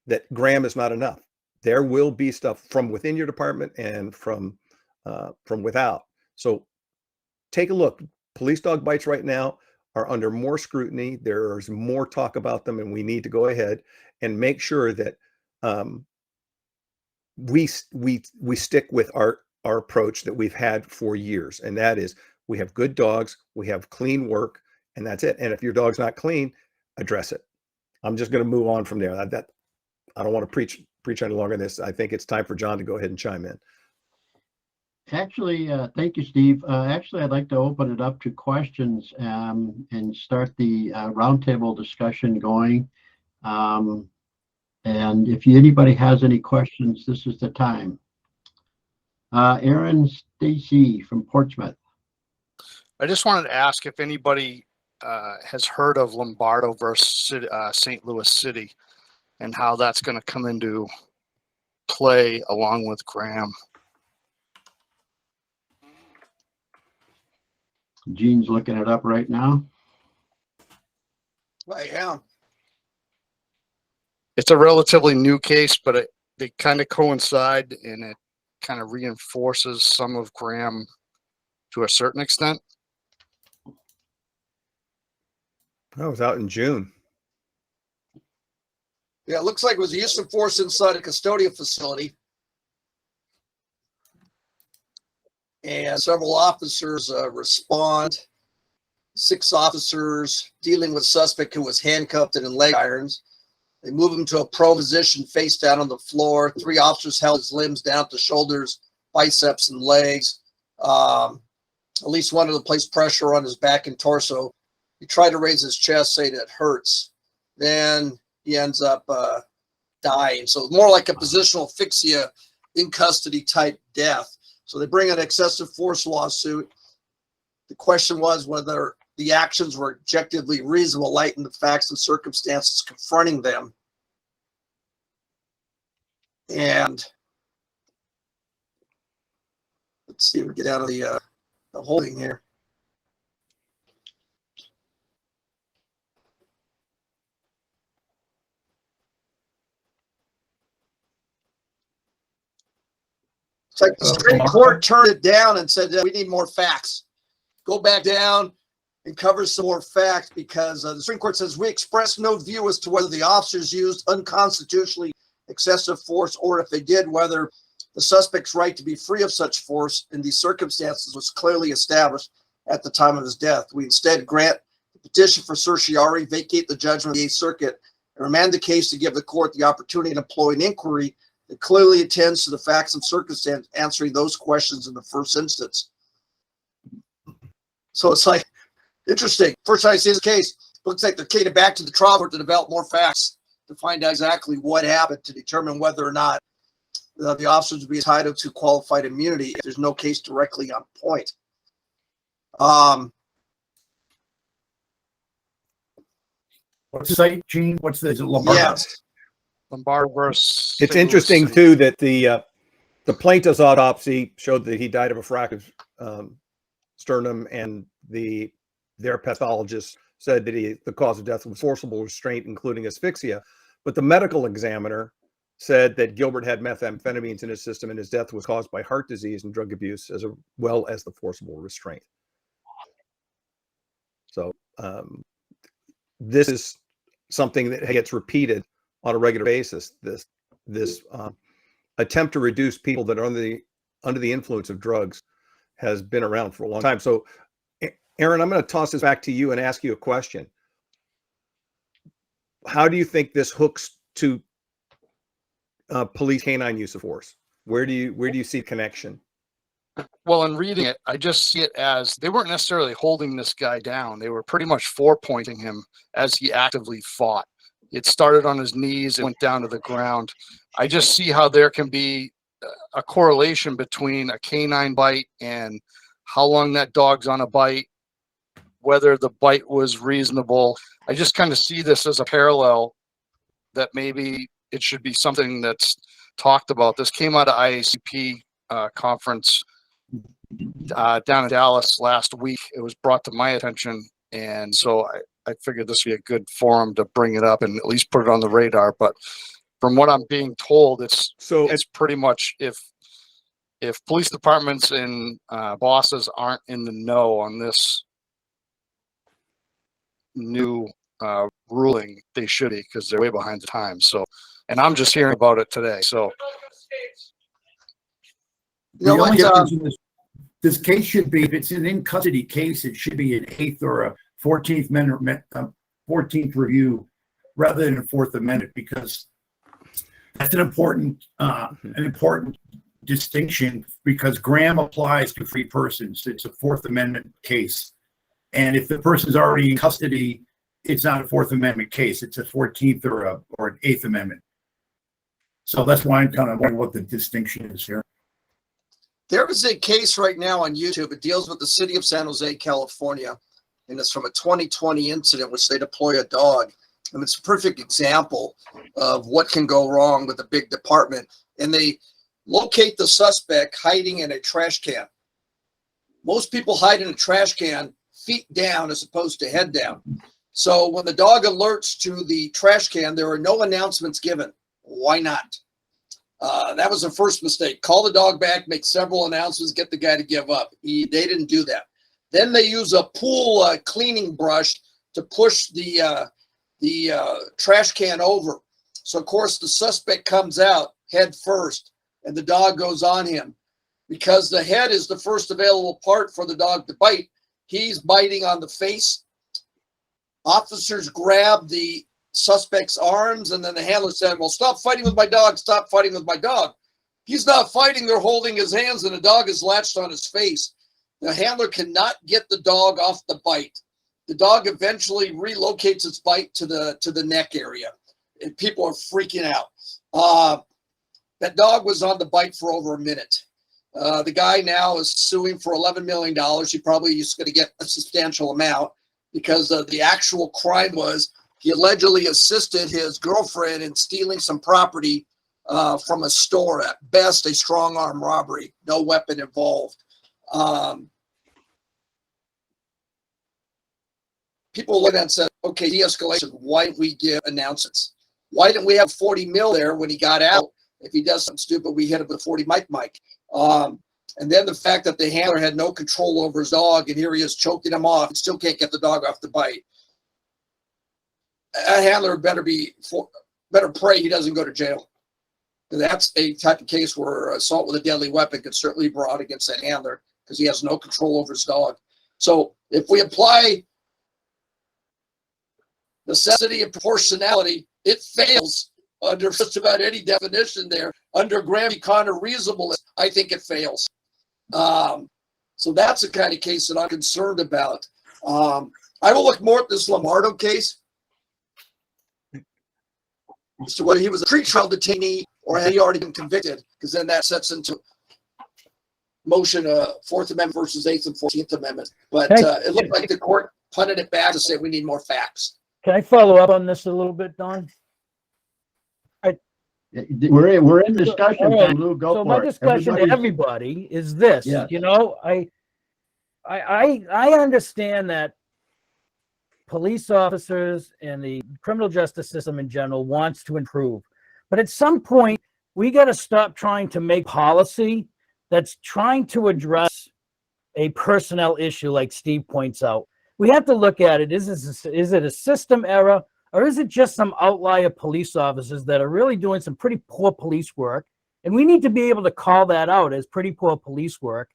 S5: that Graham is not enough. There will be stuff from within your department and from without. So take a look. Police dog bites right now are under more scrutiny. There's more talk about them, and we need to go ahead and make sure that we stick with our approach that we've had for years, and that is we have good dogs, we have clean work, and that's it. And if your dog's not clean, address it. I'm just going to move on from there. I don't want to preach any longer on this. I think it's time for John to go ahead and chime in.
S1: Actually, thank you, Steve. Actually, I'd like to open it up to questions and start the roundtable discussion going. And if anybody has any questions, this is the time. Aaron Stacy from Portsmouth.
S6: I just wanted to ask if anybody has heard of Lombardo versus St. Louis City and how that's going to come into play along with Graham.
S1: Gene's looking it up right now.
S3: I am.
S6: It's a relatively new case, but they kind of coincide, and it kind of reinforces some of Graham to a certain extent.
S5: I was out in June.
S3: Yeah, it looks like it was use of force inside a custodial facility. And several officers respond. 6 officers dealing with suspect who was handcuffed and in leg irons. They move him to a prone position, face down on the floor. 3 officers held his limbs down to shoulders, biceps, and legs. At least one of them placed pressure on his back and torso. He tried to raise his chest, saying it hurts. Then he ends up dying. So more like a positional asphyxia in custody type death. So they bring an excessive force lawsuit. The question was whether the actions were objectively reasonable, light in the facts and circumstances confronting them. And let's see if we get out of the whole thing here. It's like the Supreme Court turned it down and said that we need more facts. Go back down and cover some more facts, because the Supreme Court says we express no view as to whether the officers used unconstitutionally excessive force, or if they did, whether the suspect's right to be free of such force in these circumstances was clearly established at the time of his death. We instead grant the petition for certiorari, vacate the judgment of the 8th Circuit, and remand the case to give the court the opportunity to employ an inquiry that clearly attends to the facts and circumstances, answering those questions in the first instance. So it's like interesting. First time I see this case, looks like they're taking it back to the trial court to develop more facts to find out exactly what happened, to determine whether or not the officers would be entitled to qualified immunity if there's no case directly on point.
S2: What's the site, Gene? What's the Lombardo?
S3: Yes.
S6: Lombardo versus.
S5: It's
S6: St. Louis
S5: interesting
S6: City.
S5: too that the plaintiff's autopsy showed that he died of a fractured sternum, and their pathologist said that the cause of death was forcible restraint, including asphyxia. But the medical examiner said that Gilbert had methamphetamines in his system and his death was caused by heart disease and drug abuse as well as the forcible restraint. So this is something that gets repeated on a regular basis. This attempt to reduce people that are under the influence of drugs has been around for a long time. So, Aaron, I'm going to toss this back to you and ask you a question. How do you think this hooks to police canine use of force? Where do you see connection?
S6: Well, in reading it, I just see it as they weren't necessarily holding this guy down. They were pretty much four-pointing him as he actively fought. It started on his knees and went down to the ground. I just see how there can be a correlation between a canine bite and how long that dog's on a bite, whether the bite was reasonable. I just kind of see this as a parallel that maybe it should be something that's talked about. This came out of IACP conference down in Dallas last week. It was brought to my attention, and so I figured this would be a good forum to bring it up and at least put it on the radar. But from what I'm being told, it's pretty much if police departments and bosses aren't in the know on this new ruling, they should be, because they're way behind the times. So, and I'm just hearing about it today. So,
S2: The only difference in this case should be, if it's an in custody case, it should be an 8th or a 14th amendment, 14th review rather than a 4th Amendment, because that's an important distinction, because Graham applies to 3 persons. It's a 4th Amendment case. And if the person's already in custody, it's not a 4th Amendment case. It's a 14th or an 8th Amendment. So that's why I'm kind of wondering what the distinction is here.
S3: There is a case right now on YouTube. It deals with the city of San Jose, California, and it's from a 2020 incident which they deploy a dog. And it's a perfect example of what can go wrong with a big department. And they locate the suspect hiding in a trash can. Most people hide in a trash can feet down as opposed to head down. So when the dog alerts to the trash can, there are no announcements given. Why not? That was the first mistake. Call the dog back, make several announcements, get the guy to give up. They didn't do that. Then they use a pool cleaning brush to push the trash can over. So, of course, the suspect comes out head first, and the dog goes on him. Because the head is the first available part for the dog to bite, he's biting on the face. Officers grab the suspect's arms, and then the handler said, well, stop fighting with my dog, stop fighting with my dog. He's not fighting, they're holding his hands, and the dog is latched on his face. The handler cannot get the dog off the bite. The dog eventually relocates its bite to the neck area, and people are freaking out. That dog was on the bite for over a minute. The guy now is suing for $11 million. He probably is going to get a substantial amount, because the actual crime was he allegedly assisted his girlfriend in stealing some property from a store. At best, a strong arm robbery, no weapon involved. People looked at it and said, okay, de-escalation, why didn't we give announcements? Why didn't we have 40 mil there when he got out? If he does something stupid, we hit him with 40 Mike. And then the fact that the handler had no control over his dog, and here he is choking him off and still can't get the dog off the bite. A handler better pray he doesn't go to jail. And that's a type of case where assault with a deadly weapon could certainly be brought against that handler, because he has no control over his dog. So if we apply necessity and proportionality, it fails under just about any definition there. Under Graham v. Connor reasonableness, I think it fails. So that's the kind of case that I'm concerned about. I will look more at this Lombardo case as to whether he was a pretrial detainee or had he already been convicted, because then that sets into motion 4th Amendment versus 8th and 14th Amendment. But it looked like the court punted it back to say we need more facts.
S4: Can I follow up on this a little bit, Don?
S1: We're in discussion.
S4: All right.
S1: Lou, go
S4: So
S1: for
S4: my
S1: it.
S4: discussion to everybody is this.
S1: Yeah.
S4: You know, I understand that police officers and the criminal justice system in general wants to improve, But at some point, we got to stop trying to make policy that's trying to address a personnel issue, like Steve points out. We have to look at it. Is it a system error, or is it just some outlier police officers that are really doing some pretty poor police work? And we need to be able to call that out as pretty poor police work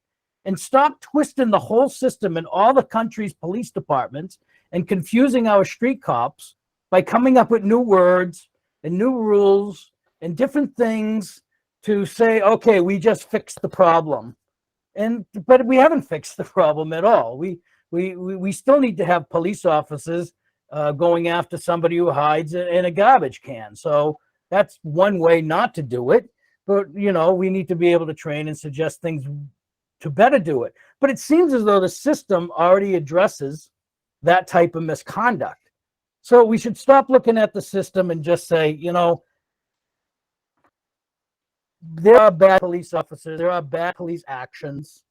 S4: and stop twisting the whole system in all the country's police departments and confusing our street cops by coming up with new words and new rules and different things to say, okay, we just fixed the problem. But we haven't fixed the problem at all. We still need to have police officers going after somebody who hides in a garbage can. So that's one way not to do it. But, you know, we need to be able to train and suggest things to better do it. But it seems as though the system already addresses that type of misconduct. So we should stop looking at the system and just say, you know, there are bad police officers, there are bad police actions,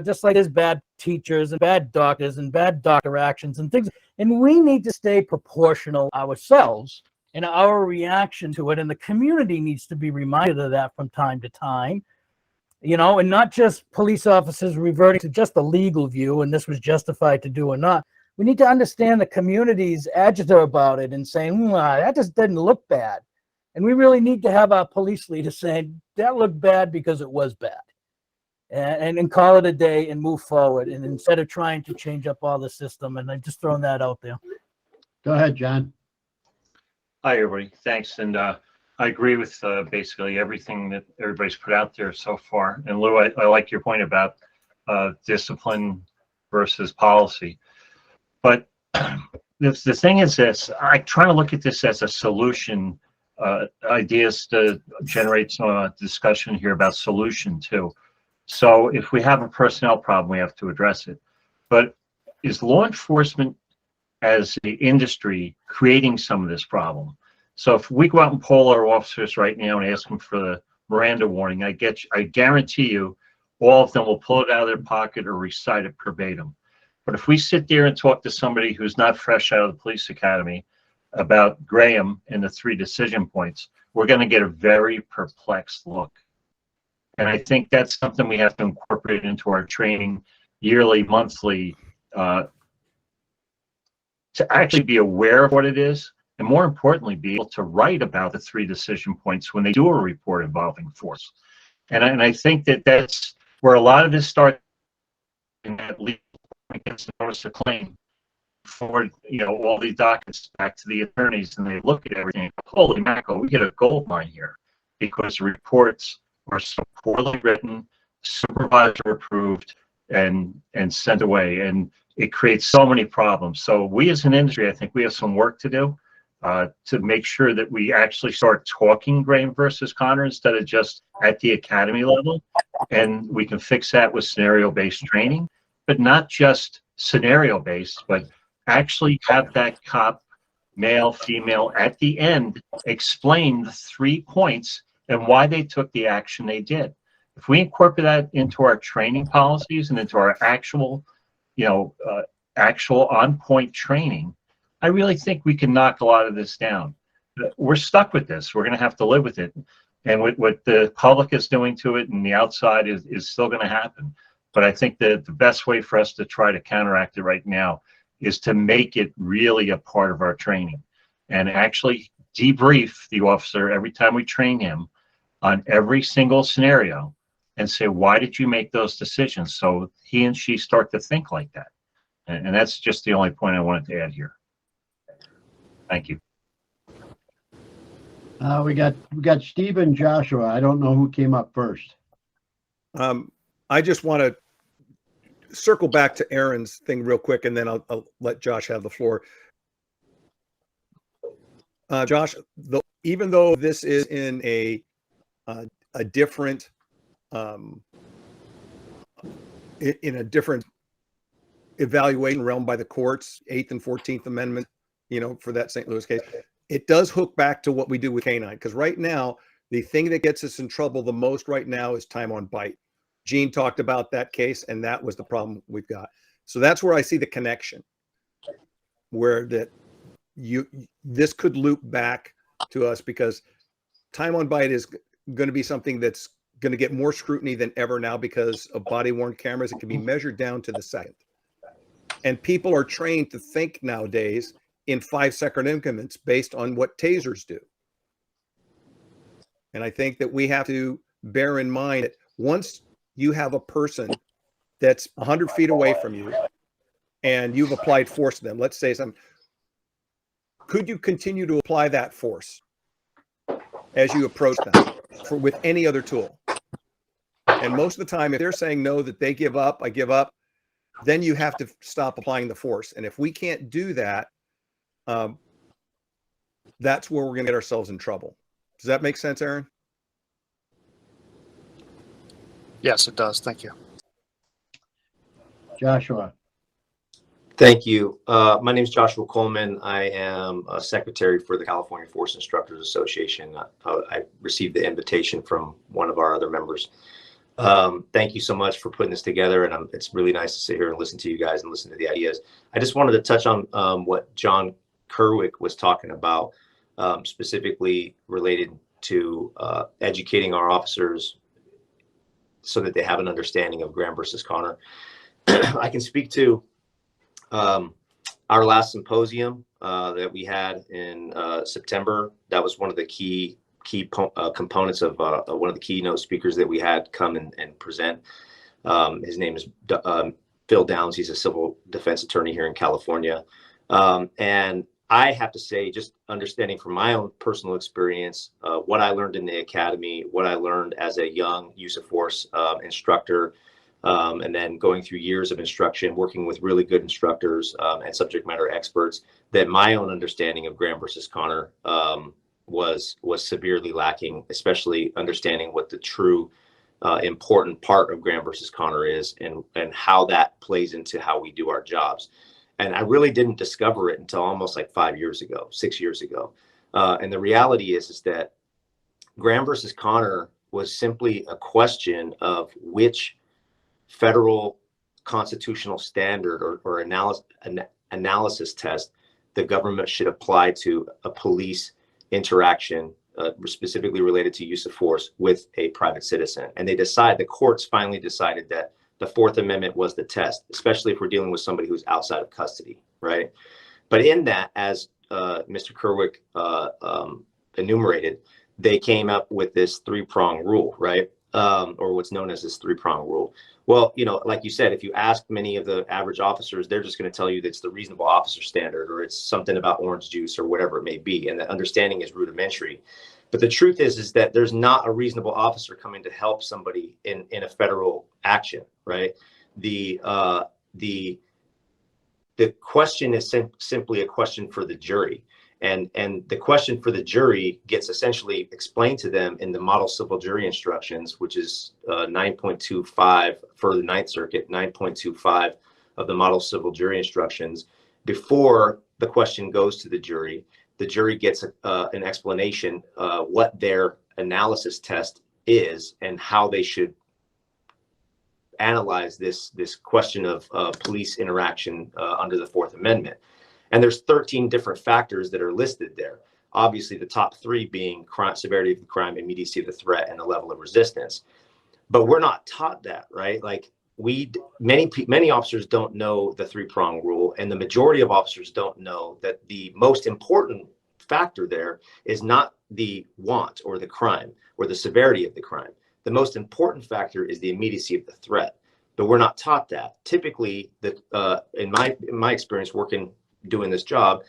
S4: just like there's bad teachers and bad doctors and bad doctor actions and things. And we need to stay proportional ourselves in our reaction to it. And the community needs to be reminded of that from time to time, you know, and not just police officers reverting to just the legal view and this was justified to do or not. We need to understand the community's agita about it and saying, that just didn't look bad. And we really need to have our police leaders saying that looked bad because it was bad, and call it a day and move forward. And instead of trying to change up all the system, and I'm just throwing that out there.
S1: Go ahead, John.
S7: Hi, everybody. Thanks. And I agree with basically everything that everybody's put out there so far. And Lou, I like your point about discipline versus policy. But the thing is this, I try to look at this as a solution, ideas to generate some discussion here about solution too. So if we have a personnel problem, we have to address it. But is law enforcement as the industry creating some of this problem? So if we go out and poll our officers right now and ask them for the Miranda warning, I guarantee you all of them will pull it out of their pocket or recite it verbatim. But if we sit there and talk to somebody who's not fresh out of the police academy about Graham and the 3 decision points, we're going to get a very perplexed look. And I think that's something we have to incorporate into our training yearly, monthly, to actually be aware of what it is, and more importantly, be able to write about the 3 decision points when they do a report involving force. And I think that that's where a lot of this starts, in that legal against the notice of claim, forward, you know, all these dockets back to the attorneys, and they look at everything. Holy mackerel, we get a gold mine here because the reports are so poorly written, supervisor approved, and sent away, and it creates so many problems. So we as an industry, I think we have some work to do to make sure that we actually start talking Graham versus Connor instead of just at the academy level, and we can fix that with scenario-based training, but not just scenario-based, but actually have that cop, male, female, at the end explain the 3 points and why they took the action they did. If we incorporate that into our training policies and into our actual, actual on-point training, I really think we can knock a lot of this down. We're stuck with this. We're going to have to live with it. And what the public is doing to it and the outside is still going to happen. But I think that the best way for us to try to counteract it right now is to make it really a part of our training and actually debrief the officer every time we train him on every single scenario and say, why did you make those decisions? So he and she start to think like that. And that's just the only point I wanted to add here. Thank you.
S1: We got Steve and Joshua. I don't know who came up first.
S5: I just want to circle back to Aaron's thing real quick, and then I'll let Josh have the floor. Josh, even though this is in a different in a different evaluation realm by the courts, 8th and 14th Amendment, for that St. Louis case, it does hook back to what we do with canine. Because right now, the thing that gets us in trouble the most right now is time on bite. Gene talked about that case, and that was the problem we've got. So that's where I see the connection, where this could loop back to us, because time on bite is going to be something that's going to get more scrutiny than ever now because of body-worn cameras. It can be measured down to the second. And people are trained to think nowadays in 5-second increments based on what tasers do. And I think that we have to bear in mind that once you have a person that's 100 feet away from you and you've applied force to them, let's say something, could you continue to apply that force as you approach them with any other tool? And most of the time, if they're saying no, that they give up, I give up, then you have to stop applying the force. And if we can't do that, that's where we're going to get ourselves in trouble. Does that make sense, Aaron?
S6: Yes, it does. Thank you.
S1: Joshua.
S8: Thank you. My name is Joshua Coleman. I am a secretary for the California Force Instructors Association. I received the invitation from one of our other members. Thank you so much for putting this together. And it's really nice to sit here and listen to you guys and listen to the ideas. I just wanted to touch on what John Kerwick was talking about, specifically related to educating our officers so that they have an understanding of Graham versus Connor. I can speak to our last symposium that we had in September. That was one of the key components of one of the keynote speakers that we had come and present. His name is Phil Downs. He's a civil defense attorney here in California. And I have to say, just understanding from my own personal experience, what I learned in the academy, what I learned as a young use of force instructor, and then going through years of instruction, working with really good instructors and subject matter experts, that my own understanding of Graham versus Connor was severely lacking, especially understanding what the true important part of Graham versus Connor is and how that plays into how we do our jobs. And I really didn't discover it until almost like 6 years ago. And the reality is that Graham versus Connor was simply a question of which federal constitutional standard or analysis test the government should apply to a police interaction, specifically related to use of force with a private citizen. And the courts finally decided that the Fourth Amendment was the test, especially if we're dealing with somebody who's outside of custody, right? But in that, as Mr. Kerwick enumerated, they came up with this three-prong rule, right? Or what's known as this three-prong rule. Well, like you said, if you ask many of the average officers, they're just going to tell you that it's the reasonable officer standard, or it's something about orange juice or whatever it may be. And the understanding is rudimentary. But the truth is that there's not a reasonable officer coming to help somebody in a federal action, right? The question is simply a question for the jury. And the question for the jury gets essentially explained to them in the model civil jury instructions, which is 9.25 for the Ninth Circuit, 9.25 of the model civil jury instructions. Before the question goes to the jury gets an explanation what their analysis test is and how they should analyze this question of police interaction under the Fourth Amendment. And there's 13 different factors that are listed there. Obviously, the top three being crime, severity of the crime, immediacy of the threat, and the level of resistance. But we're not taught that, right? Like many officers don't know the three-prong rule, and the majority of officers don't know that the most important factor there is not the want or the crime or the severity of the crime. The most important factor is the immediacy of the threat. But we're not taught that. Typically, in my experience doing this job,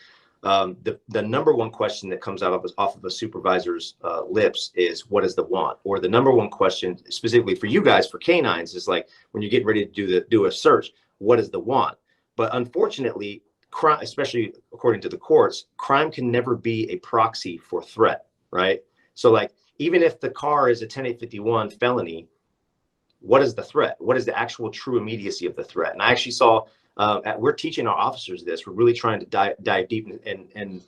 S8: the number one question that comes off of a supervisor's lips is, what is the want? Or the number one question specifically for you guys, for canines, is like, when you're getting ready to do a search, what is the want? But unfortunately, crime, especially according to the courts, crime can never be a proxy for threat, right? So like, even if the car is a 10851 felony, what is the threat? What is the actual true immediacy of the threat? And I actually saw, we're teaching our officers this. We're really trying to dive deep, and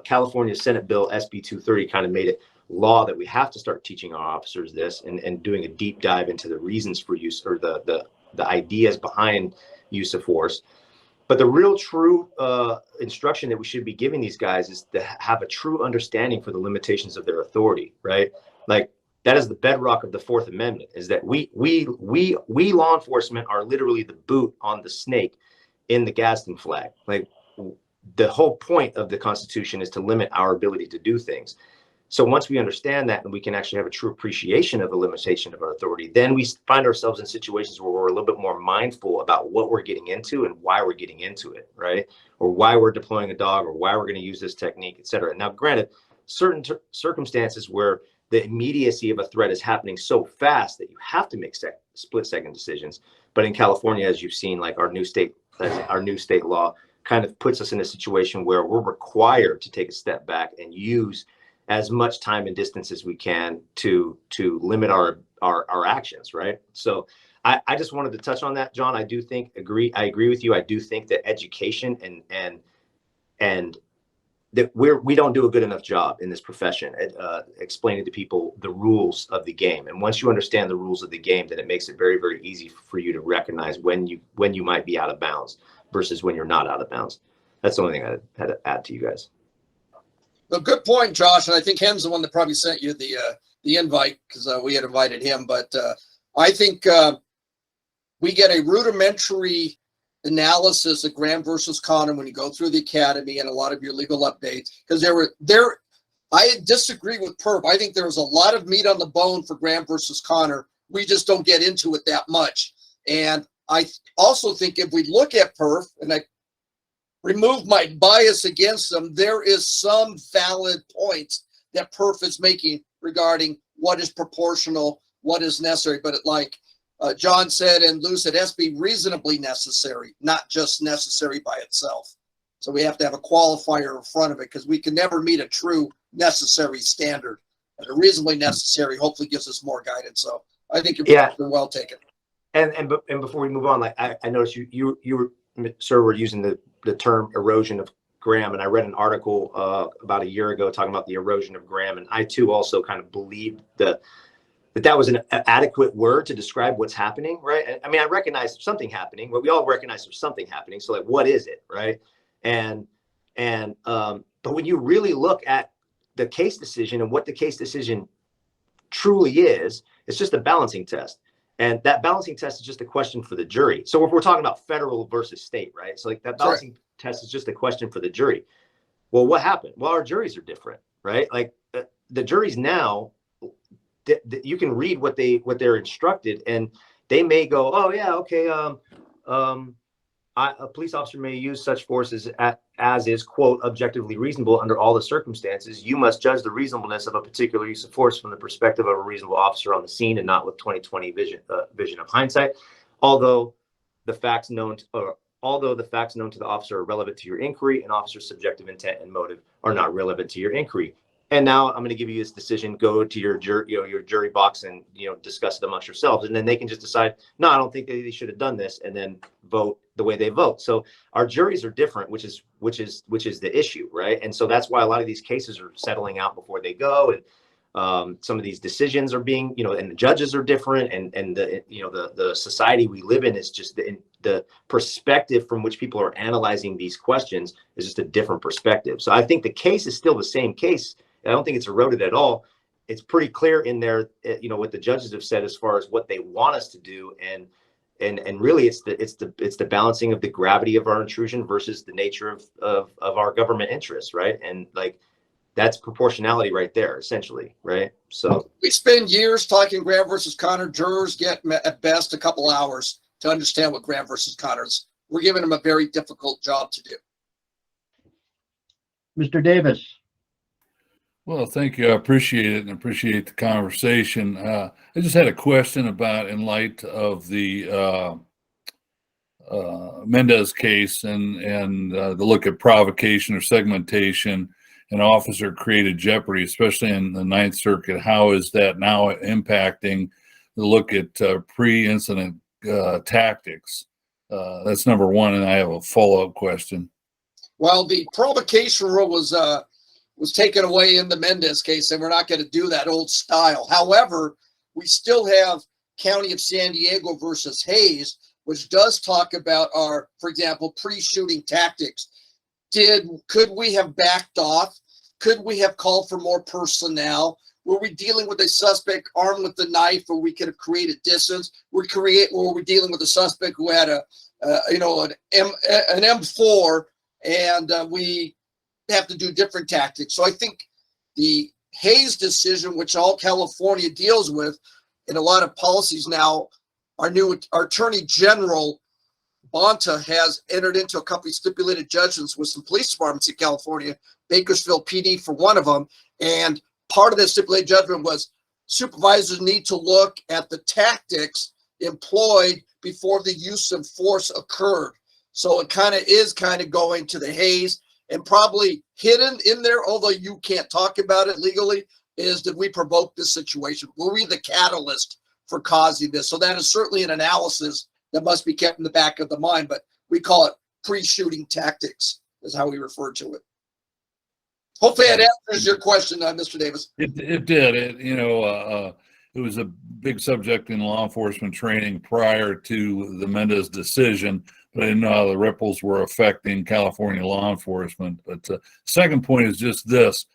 S8: California Senate Bill SB 230 kind of made it law that we have to start teaching our officers this and doing a deep dive into the reasons for use, or the ideas behind use of force. But the real true instruction that we should be giving these guys is to have a true understanding for the limitations of their authority, right? Like that is the bedrock of the Fourth Amendment, is that we law enforcement are literally the boot on the snake in the Gadsden flag. Like the whole point of the Constitution is to limit our ability to do things. So once we understand that and we can actually have a true appreciation of the limitation of our authority, then we find ourselves in situations where we're a little bit more mindful about what we're getting into and why we're getting into it, right? Or why we're deploying a dog, or why we're going to use this technique, et cetera. Now, granted, certain circumstances where the immediacy of a threat is happening so fast that you have to make split-second decisions. But in California, as you've seen, like our new state law kind of puts us in a situation where we're required to take a step back and use as much time and distance as we can to limit our actions, right? So I just wanted to touch on that, John. I agree with you. I do think that education and that we don't do a good enough job in this profession at explaining to people the rules of the game. And once you understand the rules of the game, then it makes it very, very easy for you to recognize when you might be out of bounds versus when you're not out of bounds. That's the only thing I had to add to you guys.
S3: Well, good point, Josh. And I think Ken's the one that probably sent you the invite, because we had invited him. But I think we get a rudimentary analysis of Graham versus Connor when you go through the academy and a lot of your legal updates, because I disagree with Perp. I think there was a lot of meat on the bone for Graham versus Connor. We just don't get into it that much. And I also think if we look at Perp, and I remove my bias against them, there is some valid points that Perf is making regarding what is proportional, what is necessary. But like John said and Lou said, it has to be reasonably necessary, not just necessary by itself. So we have to have a qualifier in front of it, because we can never meet a true necessary standard. And a reasonably necessary hopefully gives us more guidance. So I think you're well taken.
S8: And before we move on, like I noticed you were, sir, were using the term erosion of Graham, and I read an article about a year ago talking about the erosion of Graham, and I too also kind of believed that was an adequate word to describe what's happening, right? I mean, I recognize there's something happening, but we all recognize there's something happening. So like, what is it, right? But when you really look at the case decision and what the case decision truly is, it's just a balancing test. And that balancing test is just a question for the jury. So if we're talking about federal versus state, right? So like that balancing test is just a question for the jury. Well, what happened? Well, our juries are different, right? Like the juries now, you can read what they're instructed, and they may go, oh yeah, okay, a police officer may use such force as is, quote, objectively reasonable under all the circumstances. You must judge the reasonableness of a particular use of force from the perspective of a reasonable officer on the scene and not with 20/20 vision of hindsight. Although the facts known to the officer are relevant to your inquiry, an officer's subjective intent and motive are not relevant to your inquiry. And now I'm going to give you this decision. Go to your jury box and discuss it amongst yourselves, and then they can just decide, no, I don't think they should have done this, and then vote the way they vote. So our juries are different, which is the issue, right? And so that's why a lot of these cases are settling out before they go, and some of these decisions are being, and the judges are different, and the society we live in is just the perspective from which people are analyzing these questions is just a different perspective. So I think the case is still the same case. I don't think it's eroded at all. It's pretty clear in there, what the judges have said as far as what they want us to do, and really it's the balancing of the gravity of our intrusion versus the nature of our government interests, right? And like that's proportionality right there, essentially, right? So
S3: we spend years talking Graham versus Connor. Jurors get at best a couple hours to understand what Graham versus Connor is. We're giving them a very difficult job to do.
S1: Mr. Davis.
S9: Well, thank you. I appreciate it and appreciate the conversation. I just had a question about, in light of the Mendez case and the look at provocation or segmentation and officer created jeopardy, especially in the Ninth Circuit. How is that now impacting the look at pre-incident tactics? That's number one, and I have a follow-up question.
S3: Well, the provocation rule was taken away in the Mendez case, and we're not going to do that old style. However, we still have County of San Diego versus Hayes, which does talk about our, for example, pre-shooting tactics. Could we have backed off? Could we have called for more personnel? Were we dealing with a suspect armed with the knife, where we could have created distance? Were we dealing with a suspect who had an M4, and we have to do different tactics? So I think the Hayes decision, which all California deals with, in a lot of policies now, our Attorney General Bonta has entered into a couple of stipulated judgments with some police departments in California, Bakersfield PD for one of them. And part of the stipulated judgment was supervisors need to look at the tactics employed before the use of force occurred. So it is going to the Hayes, and probably hidden in there, although you can't talk about it legally, is, did we provoke this situation? Were we the catalyst for causing this? So that is certainly an analysis that must be kept in the back of the mind, but we call it pre-shooting tactics, is how we refer to it. Hopefully that answers your question, Mr. Davis.
S9: It did. It was a big subject in law enforcement training prior to the Mendez decision, but I didn't know how the ripples were affecting California law enforcement. But second point is just this.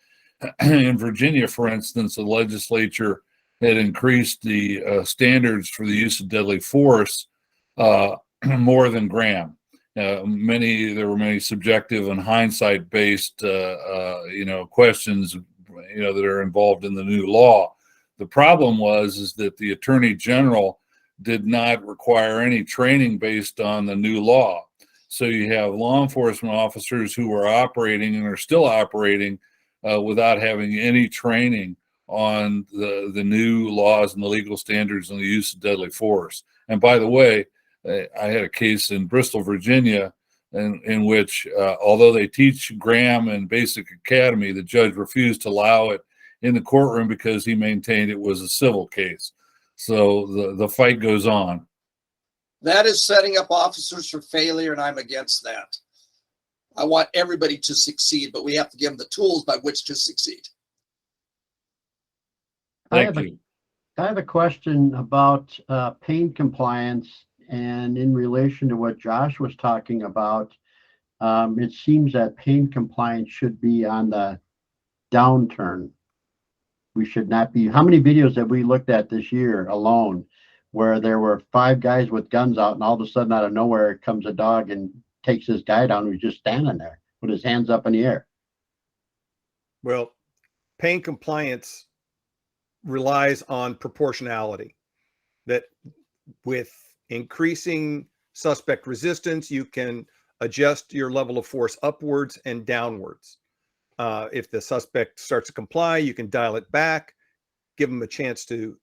S9: In Virginia, for instance, the legislature had increased the standards for the use of deadly force more than Graham. There were many subjective and hindsight-based, questions, that are involved in the new law. The problem is that the Attorney General did not require any training based on the new law. So you have law enforcement officers who are operating and are still operating without having any training on the new laws and the legal standards on the use of deadly force. And by the way, I had a case in Bristol, Virginia, in which, although they teach Graham in Basic Academy, the judge refused to allow it in the courtroom because he maintained it was a civil case. So the fight goes on.
S3: That is setting up officers for failure, and I'm against that. I want everybody to succeed, but we have to give them the tools by which to succeed.
S9: Thank you.
S1: I have a question about pain compliance, and in relation to what Josh was talking about, it seems that pain compliance should be on the downturn. We should not be. How many videos have we looked at this year alone where there were 5 guys with guns out, and all of a sudden out of nowhere comes a dog and takes this guy down who's just standing there with his hands up in the air?
S5: Well, pain compliance relies on proportionality, that with increasing suspect resistance, you can adjust your level of force upwards and downwards. If the suspect starts to comply, you can dial it back, give them a chance to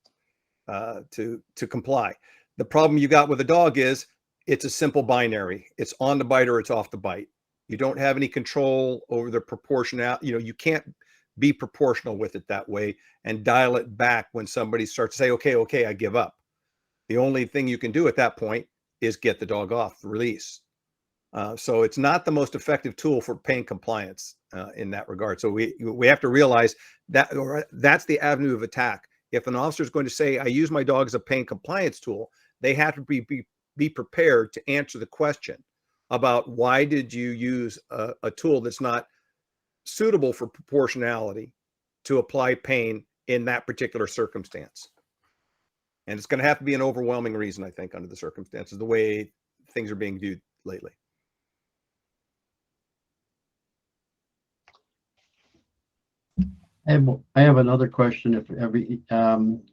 S5: comply. The problem you got with a dog is it's a simple binary. It's on the bite or it's off the bite. You don't have any control over the proportional. You can't be proportional with it that way and dial it back when somebody starts to say, okay, I give up. The only thing you can do at that point is get the dog off, release. So it's not the most effective tool for pain compliance in that regard. So we have to realize that that's the avenue of attack. If an officer is going to say, I use my dog as a pain compliance tool, they have to be prepared to answer the question about why did you use a tool that's not suitable for proportionality to apply pain in that particular circumstance. And it's going to have to be an overwhelming reason, I think, under the circumstances, the way things are being viewed lately.
S1: I have another question.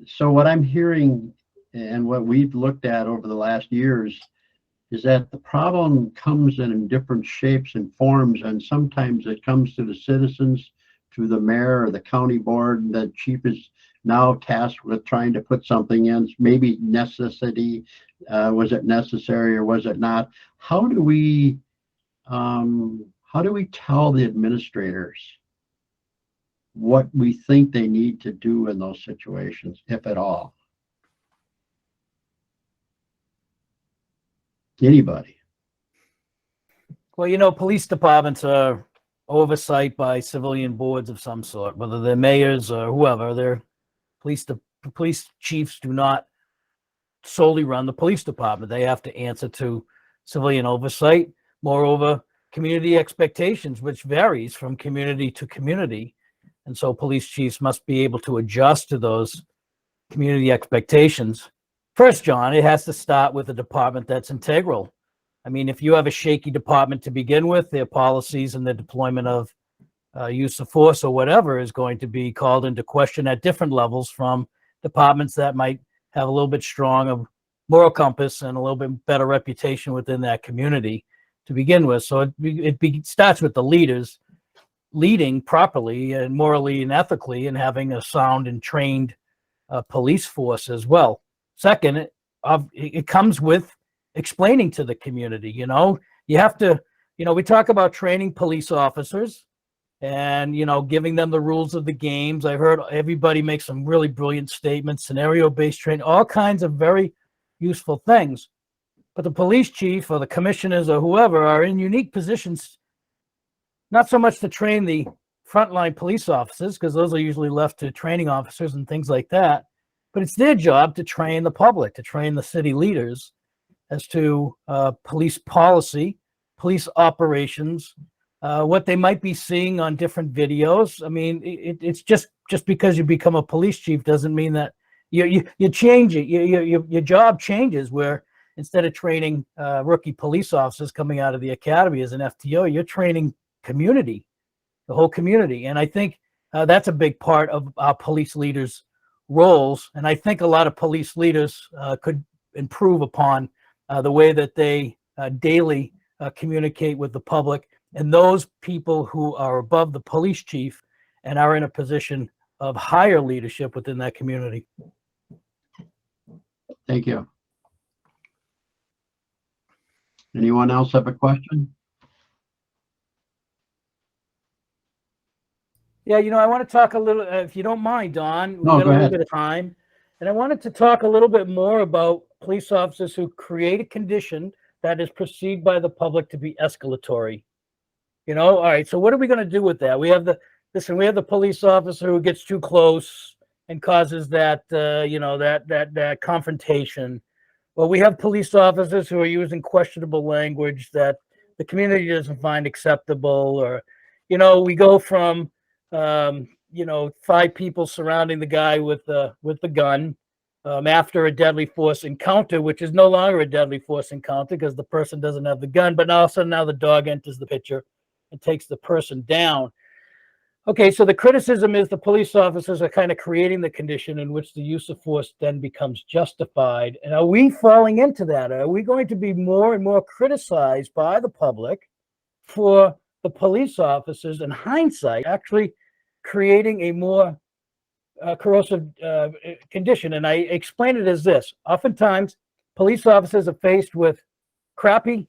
S1: So what I'm hearing and what we've looked at over the last years is that the problem comes in different shapes and forms, and sometimes it comes to the citizens, to the mayor or the county board. The chief is now tasked with trying to put something in, maybe necessity. Was it necessary or was it not? How do we tell the administrators what we think they need to do in those situations, if at all? Anybody?
S4: Well, police departments are oversight by civilian boards of some sort, whether they're mayors or whoever. They're police chiefs do not solely run the police department. They have to answer to civilian oversight. Moreover, community expectations, which varies from community to community. And so police chiefs must be able to adjust to those community expectations. First, John, it has to start with a department that's integral. I mean, if you have a shaky department to begin with, their policies and the deployment of use of force or whatever is going to be called into question at different levels from departments that might have a little bit stronger moral compass and a little bit better reputation within that community to begin with. So it starts with the leaders leading properly and morally and ethically and having a sound and trained police force as well. Second, it comes with explaining to the community. You have to, we talk about training police officers and, giving them the rules of the games. I heard everybody make some really brilliant statements, scenario-based training, all kinds of very useful things. But the police chief or the commissioners or whoever are in unique positions, not so much to train the frontline police officers, because those are usually left to training officers and things like that, but it's their job to train the public, to train the city leaders as to police policy, police operations, what they might be seeing on different videos. I mean, it's just because you become a police chief doesn't mean that you change it. Your job changes, where instead of training rookie police officers coming out of the academy as an FTO, you're training community, the whole community. And I think that's a big part of our police leaders' roles. And I think a lot of police leaders could improve upon the way that they daily communicate with the public, and those people who are above the police chief and are in a position of higher leadership within that community.
S1: Thank you. Anyone else have a question?
S4: Yeah, I want to talk a little, if you don't mind, Don, we've
S1: No,
S4: got a
S1: go
S4: little
S1: ahead.
S4: bit of time. And I wanted to talk a little bit more about police officers who create a condition that is perceived by the public to be escalatory. All right, so what are we going to do with that? We have the police officer who gets too close and causes that, that confrontation. Well, we have police officers who are using questionable language that the community doesn't find acceptable, or, we go from, 5 people surrounding the guy with the gun after a deadly force encounter, which is no longer a deadly force encounter because the person doesn't have the gun, but all of a sudden now the dog enters the picture and takes the person down. Okay, so the criticism is the police officers are kind of creating the condition in which the use of force then becomes justified. And are we falling into that? Are we going to be more and more criticized by the public for the police officers, in hindsight, actually creating a more corrosive condition? And I explain it as this. Oftentimes, police officers are faced with crappy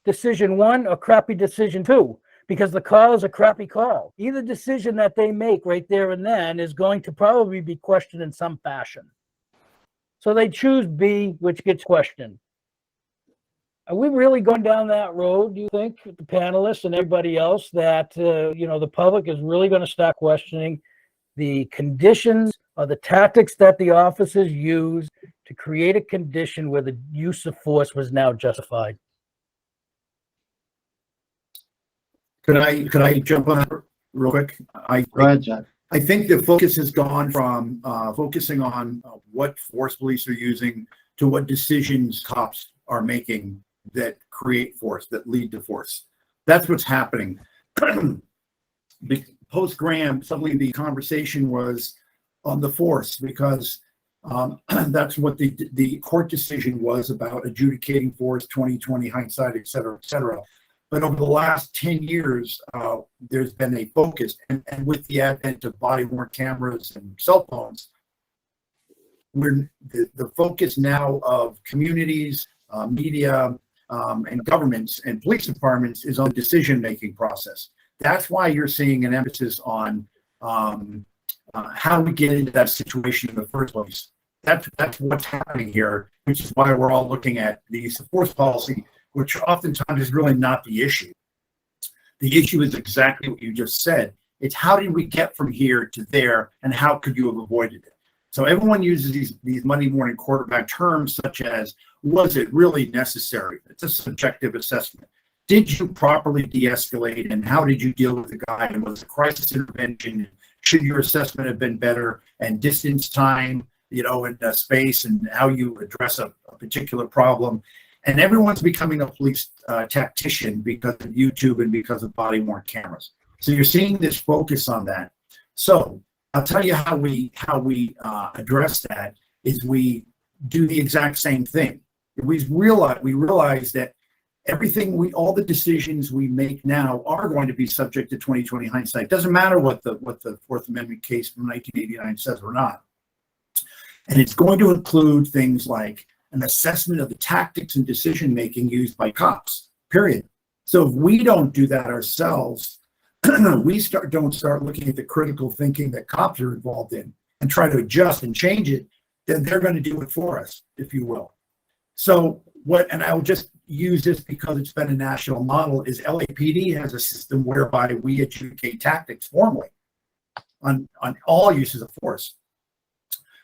S4: decision 1 or crappy decision 2, because the call is a crappy call. Either decision that they make right there and then is going to probably be questioned in some fashion. So they choose B, which gets questioned. Are we really going down that road, do you think, the panelists and everybody else, that, the public is really going to start questioning the conditions or the tactics that the officers use to create a condition where the use of force was now justified?
S2: Could I jump on that real quick?
S1: Go ahead, Zach.
S2: I think the focus has gone from focusing on what force police are using to what decisions cops are making that create force, that lead to force. That's what's happening. Post Graham, suddenly the conversation was on the force, because that's what the court decision was about, adjudicating force, 2020 hindsight, et cetera, et cetera. But over the last 10 years, there's been a focus, and with the advent of body-worn cameras and cell phones, the focus now of communities, media, and governments and police departments is on the decision-making process. That's why you're seeing an emphasis on how we get into that situation in the first place. That's what's happening here, which is why we're all looking at the use of force policy, which oftentimes is really not the issue. The issue is exactly what you just said. It's how did we get from here to there, and how could you have avoided it? So everyone uses these Monday morning quarterback terms such as, was it really necessary? It's a subjective assessment. Did you properly de-escalate, and how did you deal with the guy? And was it crisis intervention? Should your assessment have been better? And distance, time, and space, and how you address a particular problem. And everyone's becoming a police tactician because of YouTube and because of body-worn cameras. So you're seeing this focus on that. So I'll tell you how we address that is we do the exact same thing. We realize that all the decisions we make now are going to be subject to 20/20 hindsight. Doesn't matter what the Fourth Amendment case from 1989 says or not. And it's going to include things like an assessment of the tactics and decision making used by cops, period. So if we don't do that ourselves, we don't start looking at the critical thinking that cops are involved in and try to adjust and change it, then they're going to do it for us, if you will. So and I'll just use this because it's been a national model, is LAPD has a system whereby we adjudicate tactics formally on all uses of force.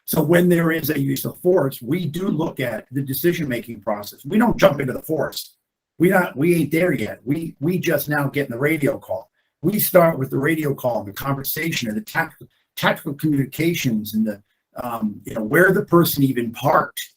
S2: So when there is a use of force, we do look at the decision-making process. We don't jump into the force. We ain't there yet. We just now getting the radio call. We start with the radio call and the conversation and the tactical communications and the where the person even parked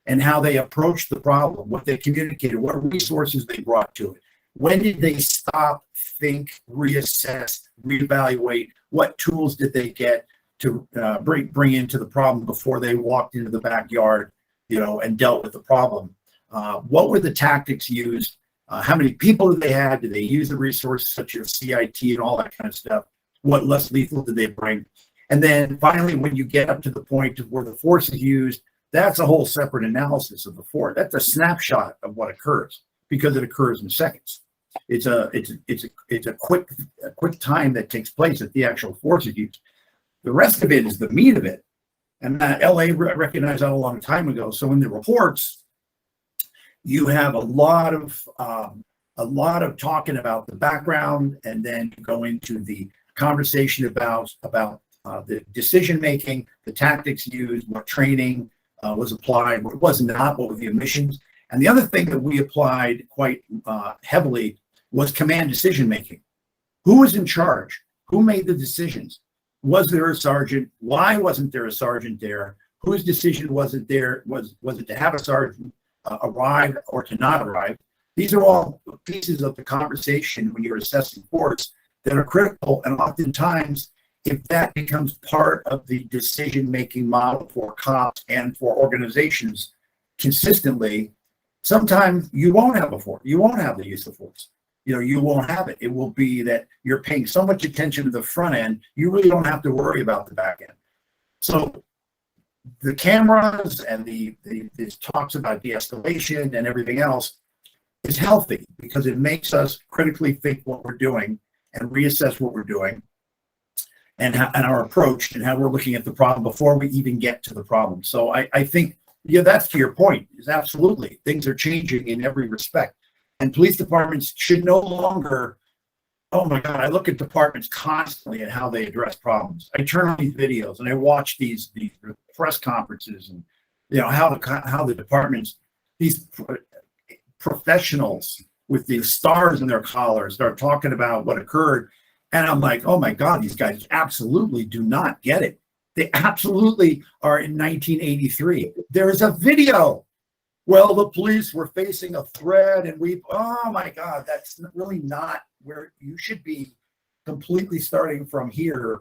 S2: and how they approached the problem, what they communicated, what resources they brought to it. When did they stop, think, reassess, reevaluate? What tools did they get to bring into the problem before they walked into the backyard, and dealt with the problem? What were the tactics used? How many people did they have? Did they use the resources such as CIT and all that kind of stuff? What less lethal did they bring? And then finally, when you get up to the point of where the force is used, that's a whole separate analysis of the force. That's a snapshot of what occurs because it occurs in seconds. It's a quick time that takes place at the actual force is used. The rest of it is the meat of it. And LA recognized that a long time ago. So in the reports, you have a lot of talking about the background, and then you go into the conversation about the decision making, the tactics used, what training was applied, what was not, what were the omissions. And the other thing that we applied quite heavily was command decision making. Who was in charge? Who made the decisions? Was there a sergeant? Why wasn't there a sergeant there? Whose decision was it there? Was it to have a sergeant arrive or to not arrive? These are all pieces of the conversation when you're assessing force that are critical. And oftentimes, if that becomes part of the decision-making model for cops and for organizations consistently, sometimes you won't have a force. You won't have the use of force. You won't have it. It will be that you're paying so much attention to the front end, you really don't have to worry about the back end. So the cameras and this talks about de-escalation and everything else is healthy because it makes us critically think what we're doing and reassess what we're doing and our approach and how we're looking at the problem before we even get to the problem. So I think, that's to your point, is absolutely. Things are changing in every respect. And police departments should no longer, oh my God, I look at departments constantly and how they address problems. I turn on these videos and I watch these press conferences and, how the departments, these professionals with the stars in their collars start talking about what occurred. And I'm like, oh my God, these guys absolutely do not get it. They absolutely are in 1983. There is a video. Well, the police were facing a threat and oh my God, that's really not where you should be. Completely starting from here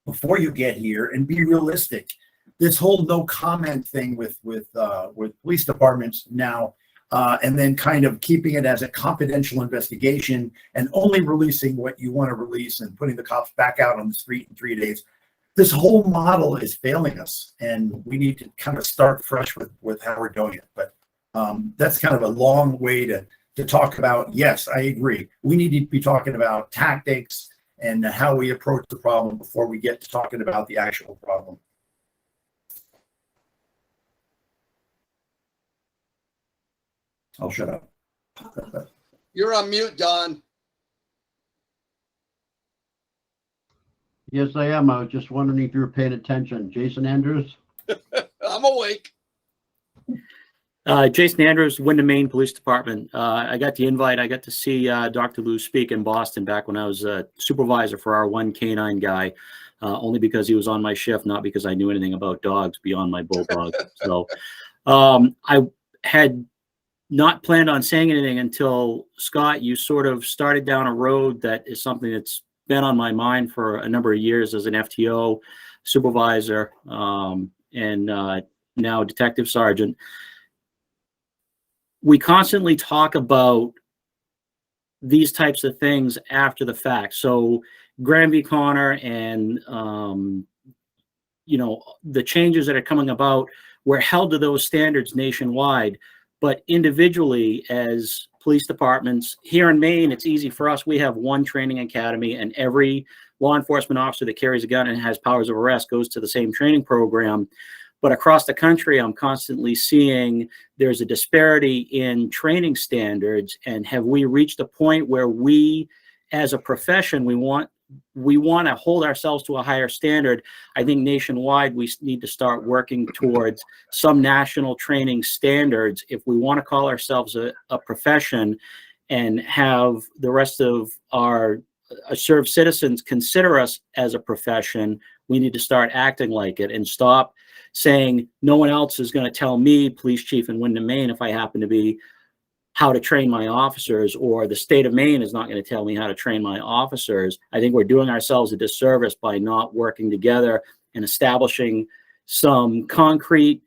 S2: before you get here and be realistic. This whole no comment thing with police departments now, and then kind of keeping it as a confidential investigation and only releasing what you want to release and putting the cops back out on the street in 3 days. This whole model is failing us, and we need to kind of start fresh with how we're doing it. But that's kind of a long way to talk about. Yes, I agree. We need to be talking about tactics and how we approach the problem before we get to talking about the actual problem. I'll shut up.
S3: You're on mute, Don.
S1: Yes, I am. I was just wondering if you were paying attention. Jason Andrews?
S3: I'm awake.
S10: Jason Andrews, Wyndham, Maine Police Department. I got the invite. I got to see Dr. Lou speak in Boston back when I was a supervisor for our one canine guy, only because he was on my shift, not because I knew anything about dogs beyond my bulldog. So I had not planned on saying anything until, Scott, you sort of started down a road that is something that's been on my mind for a number of years as an FTO supervisor and now detective sergeant. We constantly talk about these types of things after the fact. So Graham v. Connor and, the changes that are coming about, we're held to those standards nationwide, but individually as police departments here in Maine, it's easy for us. We have one training academy, and every law enforcement officer that carries a gun and has powers of arrest goes to the same training program. But across the country, I'm constantly seeing there's a disparity in training standards. And have we reached a point where we, as a profession, we want to hold ourselves to a higher standard? I think nationwide, we need to start working towards some national training standards if we want to call ourselves a profession and have the rest of our served citizens consider us as a profession. We need to start acting like it and stop saying no one else is going to tell me, police chief in Wyndham, Maine, if I happen to be, how to train my officers, or the state of Maine is not going to tell me how to train my officers. I think we're doing ourselves a disservice by not working together and establishing some concrete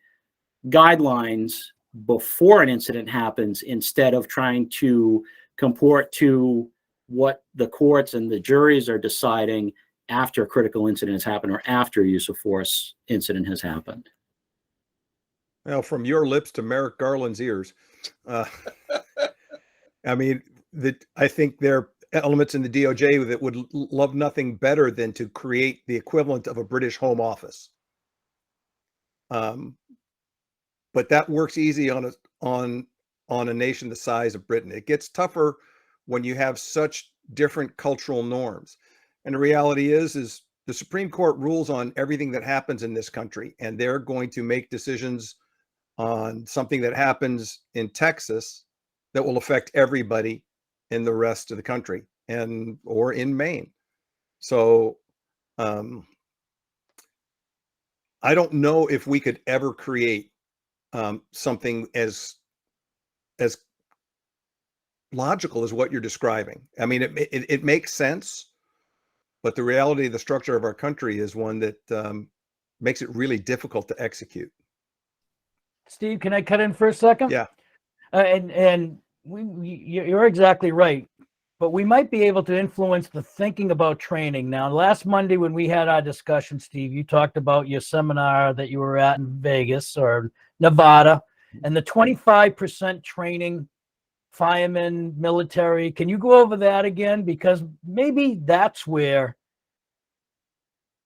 S10: guidelines before an incident happens, instead of trying to comport to what the courts and the juries are deciding after a critical incident has happened or after a use of force incident has happened.
S5: Well, from your lips to Merrick Garland's ears. I mean, I think there are elements in the DOJ that would love nothing better than to create the equivalent of a British Home Office. But that works easy on a nation the size of Britain. It gets tougher when you have such different cultural norms. And the reality is the Supreme Court rules on everything that happens in this country, and they're going to make decisions on something that happens in Texas that will affect everybody in the rest of the country or in Maine. So I don't know if we could ever create something as logical as what you're describing. I mean, it makes sense, but the reality of the structure of our country is one that makes it really difficult to execute.
S4: Steve, can I cut in for a second?
S5: Yeah.
S4: You're exactly right, but we might be able to influence the thinking about training. Now, last Monday when we had our discussion, Steve, you talked about your seminar that you were at in Vegas or Nevada, and the 25% training, firemen, military. Can you go over that again? Because maybe that's where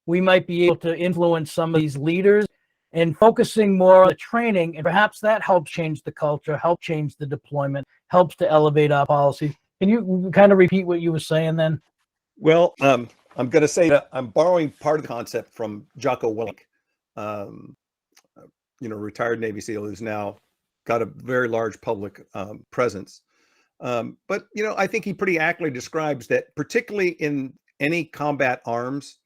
S4: we might be able to influence some of these leaders and focusing more on the training, and perhaps that helps change the culture, help change the deployment, helps to elevate our policy. Can you kind of repeat what you were saying then?
S5: Well, I'm going to say that I'm borrowing part of the concept from Jocko Willink, retired Navy SEAL who's now got a very large public presence. But I think he pretty accurately describes that, particularly in any combat arms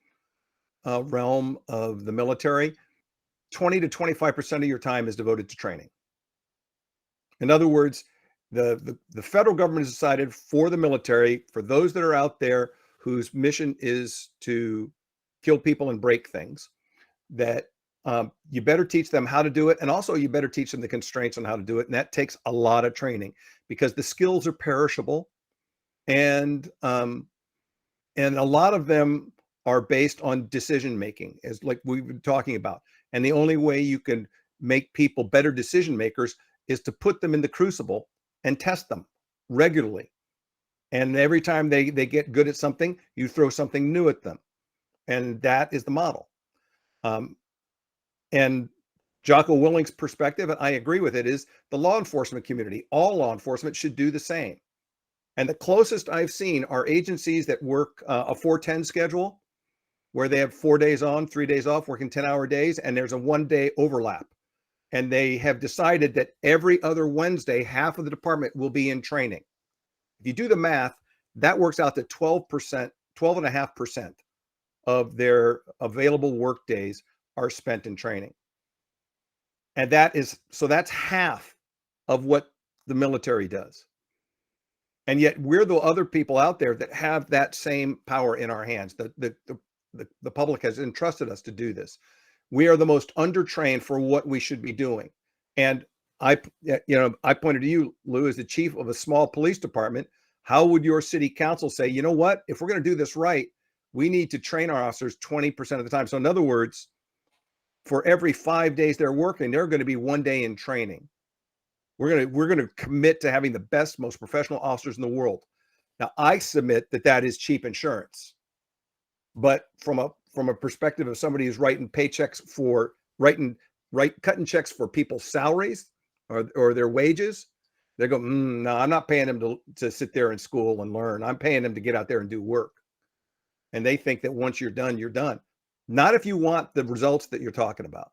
S5: realm of the military, 20 to 25% of your time is devoted to training. In other words, the federal government has decided for the military, for those that are out there whose mission is to kill people and break things, that you better teach them how to do it. And also you better teach them the constraints on how to do it. And that takes a lot of training because the skills are perishable. And a lot of them are based on decision-making, as like we've been talking about. And the only way you can make people better decision makers is to put them in the crucible and test them regularly. And every time they get good at something, you throw something new at them. And that is the model. And Jocko Willink's perspective, and I agree with it, is the law enforcement community. All law enforcement should do the same. And the closest I've seen are agencies that work a 410 schedule. where they have 4 days on, 3 days off, working 10-hour days, and there's a 1 day overlap. And they have decided that every other Wednesday, half of the department will be in training. If you do the math, that works out to 12%, 12.5% of their available work days are spent in training. And that's half of what the military does. And yet we're the other people out there that have that same power in our hands. The public has entrusted us to do this. We are the most undertrained for what we should be doing. And I pointed to you, Lou, as the chief of a small police department. How would your city council say, you know what, if we're going to do this right, we need to train our officers 20% of the time. So in other words, for every 5 days they're working, they're going to be 1 day in training. We're going to commit to having the best, most professional officers in the world. Now, I submit that is cheap insurance, but from a perspective of somebody who's writing paychecks for cutting checks for people's salaries or their wages, they go, no, I'm not paying them to sit there in school and learn. I'm paying them to get out there and do work. And they think that once you're done, you're done. Not if you want the results that you're talking about.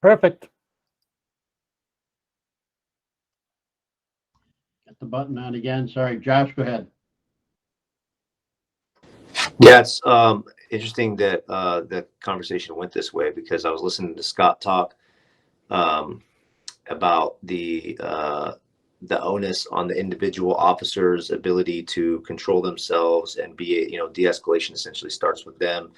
S4: Perfect.
S1: Get the button on again. Sorry, Josh, go ahead.
S8: Yeah, it's interesting that the conversation went this way, because I was listening to Scott talk about the onus on the individual officer's ability to control themselves and be, de-escalation essentially starts with them.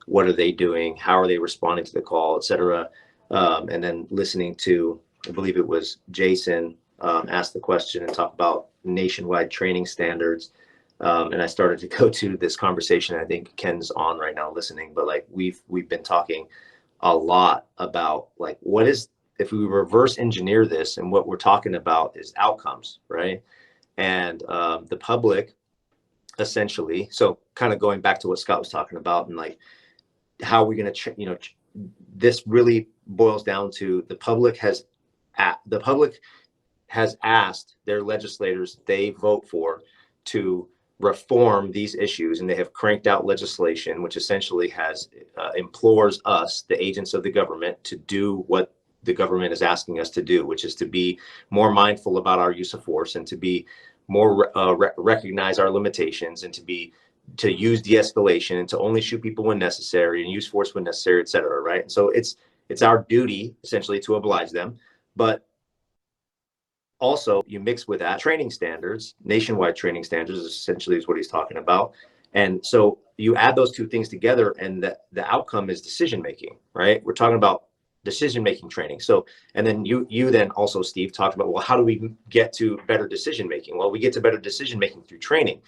S8: What are they doing? How are they responding to the call, et cetera? And then listening to, I believe it was Jason, ask the question and talk about nationwide training standards. And I started to go to this conversation. I think Ken's on right now listening, but like we've been talking a lot about like, what is, if we reverse engineer this, and what we're talking about is outcomes, right? And the public essentially, so kind of going back to what Scott was talking about, and like, how are we going to, this really boils down to the public has asked their legislators they vote for to reform these issues, and they have cranked out legislation which essentially has implores us, the agents of the government, to do what the government is asking us to do, which is to be more mindful about our use of force, and to be more recognize our limitations, and to use de-escalation, and to only shoot people when necessary, and use force when necessary, et cetera, right? And so it's our duty essentially to oblige them. But also you mix with that training standards, nationwide training standards essentially is what he's talking about. And so you add those two things together, and the outcome is decision making, right? We're talking about decision making training. So, and then you then also, Steve, talked about, well, how do we get to better decision making? Well, we get to better decision making through training.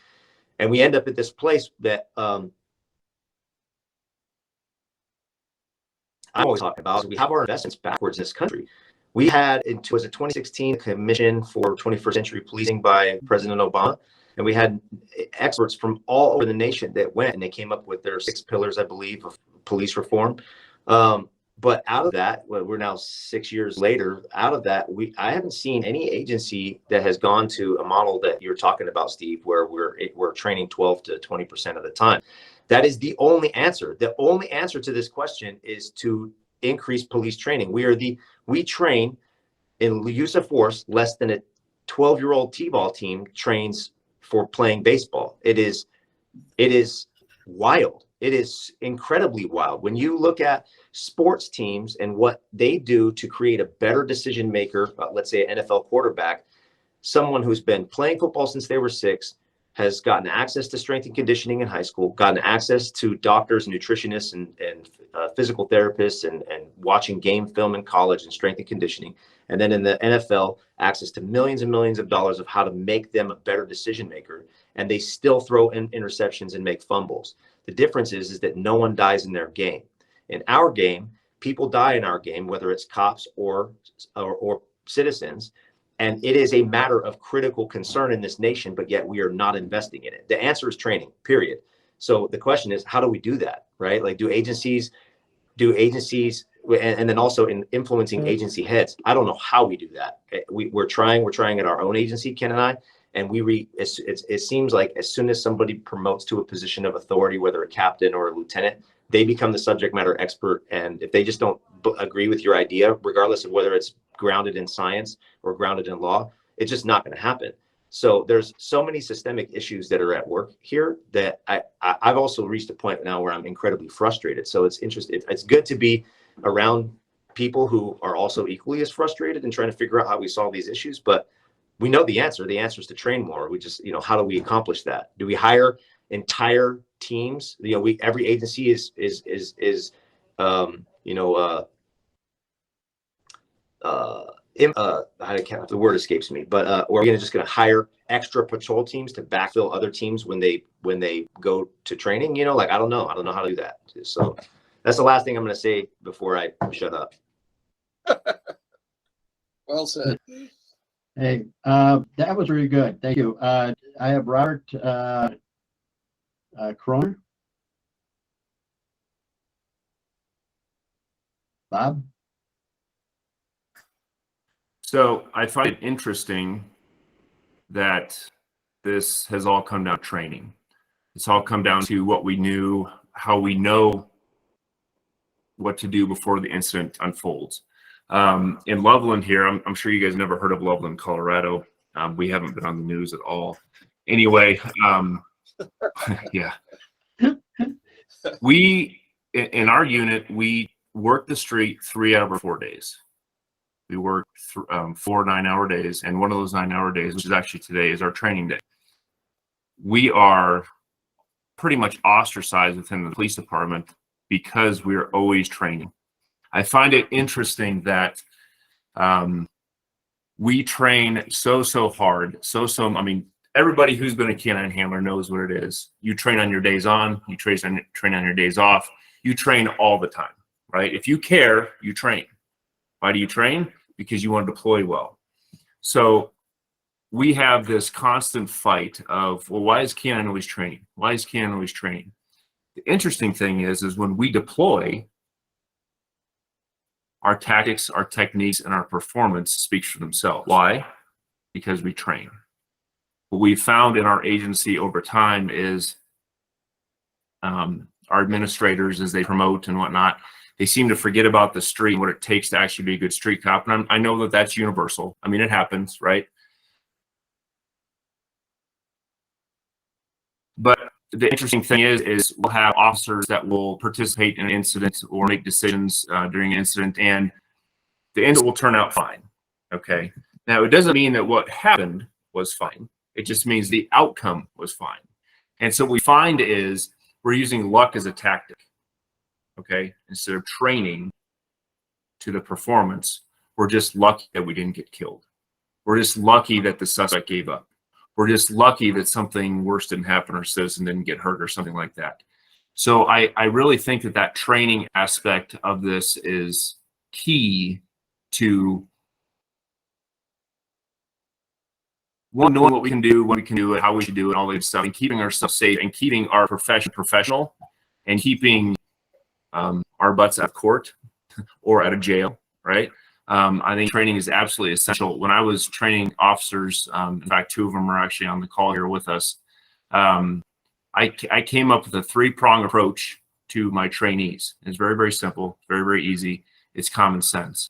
S8: And we end up at this place that I'm always talking about, is we have our investments backwards in this country. We had, it was a 2016 Commission for 21st Century Policing by President Obama, and we had experts from all over the nation that went, and they came up with their 6 pillars, I believe, of police reform. But out of that, well, we're now 6 years later, out of that, I haven't seen any agency that has gone to a model that you're talking about, Steve, where we're training 12 to 20% of the time. That is the only answer. The only answer to this question is to increase police training. We train in use of force less than a 12-year-old T-ball team trains for playing baseball. It is wild. It is incredibly wild. When you look at sports teams and what they do to create a better decision maker, let's say an NFL quarterback, someone who's been playing football since they were 6, has gotten access to strength and conditioning in high school, gotten access to doctors, nutritionists, and physical therapists, and watching game film in college and strength and conditioning. And then in the NFL, access to millions and millions of dollars of how to make them a better decision maker. And they still throw in interceptions and make fumbles. The difference is that no one dies in their game. In our game, people die in our game, whether it's cops or citizens. And it is a matter of critical concern in this nation, but yet we are not investing in it. The answer is training, period. So the question is, how do we do that, right? Like, do agencies, and then also in influencing agency heads, I don't know how we do that. We're trying at our own agency, Ken and I, And it seems like as soon as somebody promotes to a position of authority, whether a captain or a lieutenant, they become the subject matter expert. And if they just don't agree with your idea, regardless of whether it's grounded in science or grounded in law, it's just not going to happen. So there's so many systemic issues that are at work here that I've also reached a point now where I'm incredibly frustrated. So it's interesting. It's good to be around people who are also equally as frustrated and trying to figure out how we solve these issues. But we know the answer. The answer is to train more. We just, how do we accomplish that? Do we hire entire teams? Every agency is the word escapes me, but we're just going to hire extra patrol teams to backfill other teams when they go to training. I don't know how to do that. So that's the last thing I'm going to say before I shut up.
S3: Well said.
S1: Hey, that was really good. Thank you. I have Robert Kroner. Bob?
S11: So I find it interesting that this has all come down to training. It's all come down to what we knew, how we know what to do before the incident unfolds. In Loveland here, I'm sure you guys never heard of Loveland, Colorado. We haven't been on the news at all. Anyway, yeah. In our unit, we work the street 3 out of 4 days. We work 4 9-hour days, and one of those 9-hour days, which is actually today, is our training day. We are pretty much ostracized within the police department because we are always training. I find it interesting that we train so hard, I mean, everybody who's been a canine handler knows what it is. You train on your days on, you train on your days off, you train all the time, right? If you care, you train. Why do you train? Because you want to deploy well. So we have this constant fight of, well, why is canine always training? Why is canine always training? The interesting thing is when we deploy, our tactics, our techniques, and our performance speaks for themselves. Why? Because we train. What we've found in our agency over time is our administrators, as they promote and whatnot, they seem to forget about the street and what it takes to actually be a good street cop. And I know that that's universal. I mean, it happens, right? But the interesting thing is we'll have officers that will participate in an incident or make decisions during an incident, and the incident will turn out fine. Okay. Now, it doesn't mean that what happened was fine. It just means the outcome was fine. And so what we find is we're using luck as a tactic. Okay. Instead of training to the performance, we're just lucky that we didn't get killed. We're just lucky that the suspect gave up. We're just lucky that something worse didn't happen or citizen didn't get hurt or something like that. So I really think that training aspect of this is key to one, knowing what we can do, when we can do it, how we should do it, all that stuff, and keeping ourselves safe and keeping our profession professional and keeping our butts out of court or out of jail, right? I think training is absolutely essential. When I was training officers, in fact, 2 of them are actually on the call here with us, I came up with a 3-prong approach to my trainees. It's very, very simple, very, very easy. It's common sense.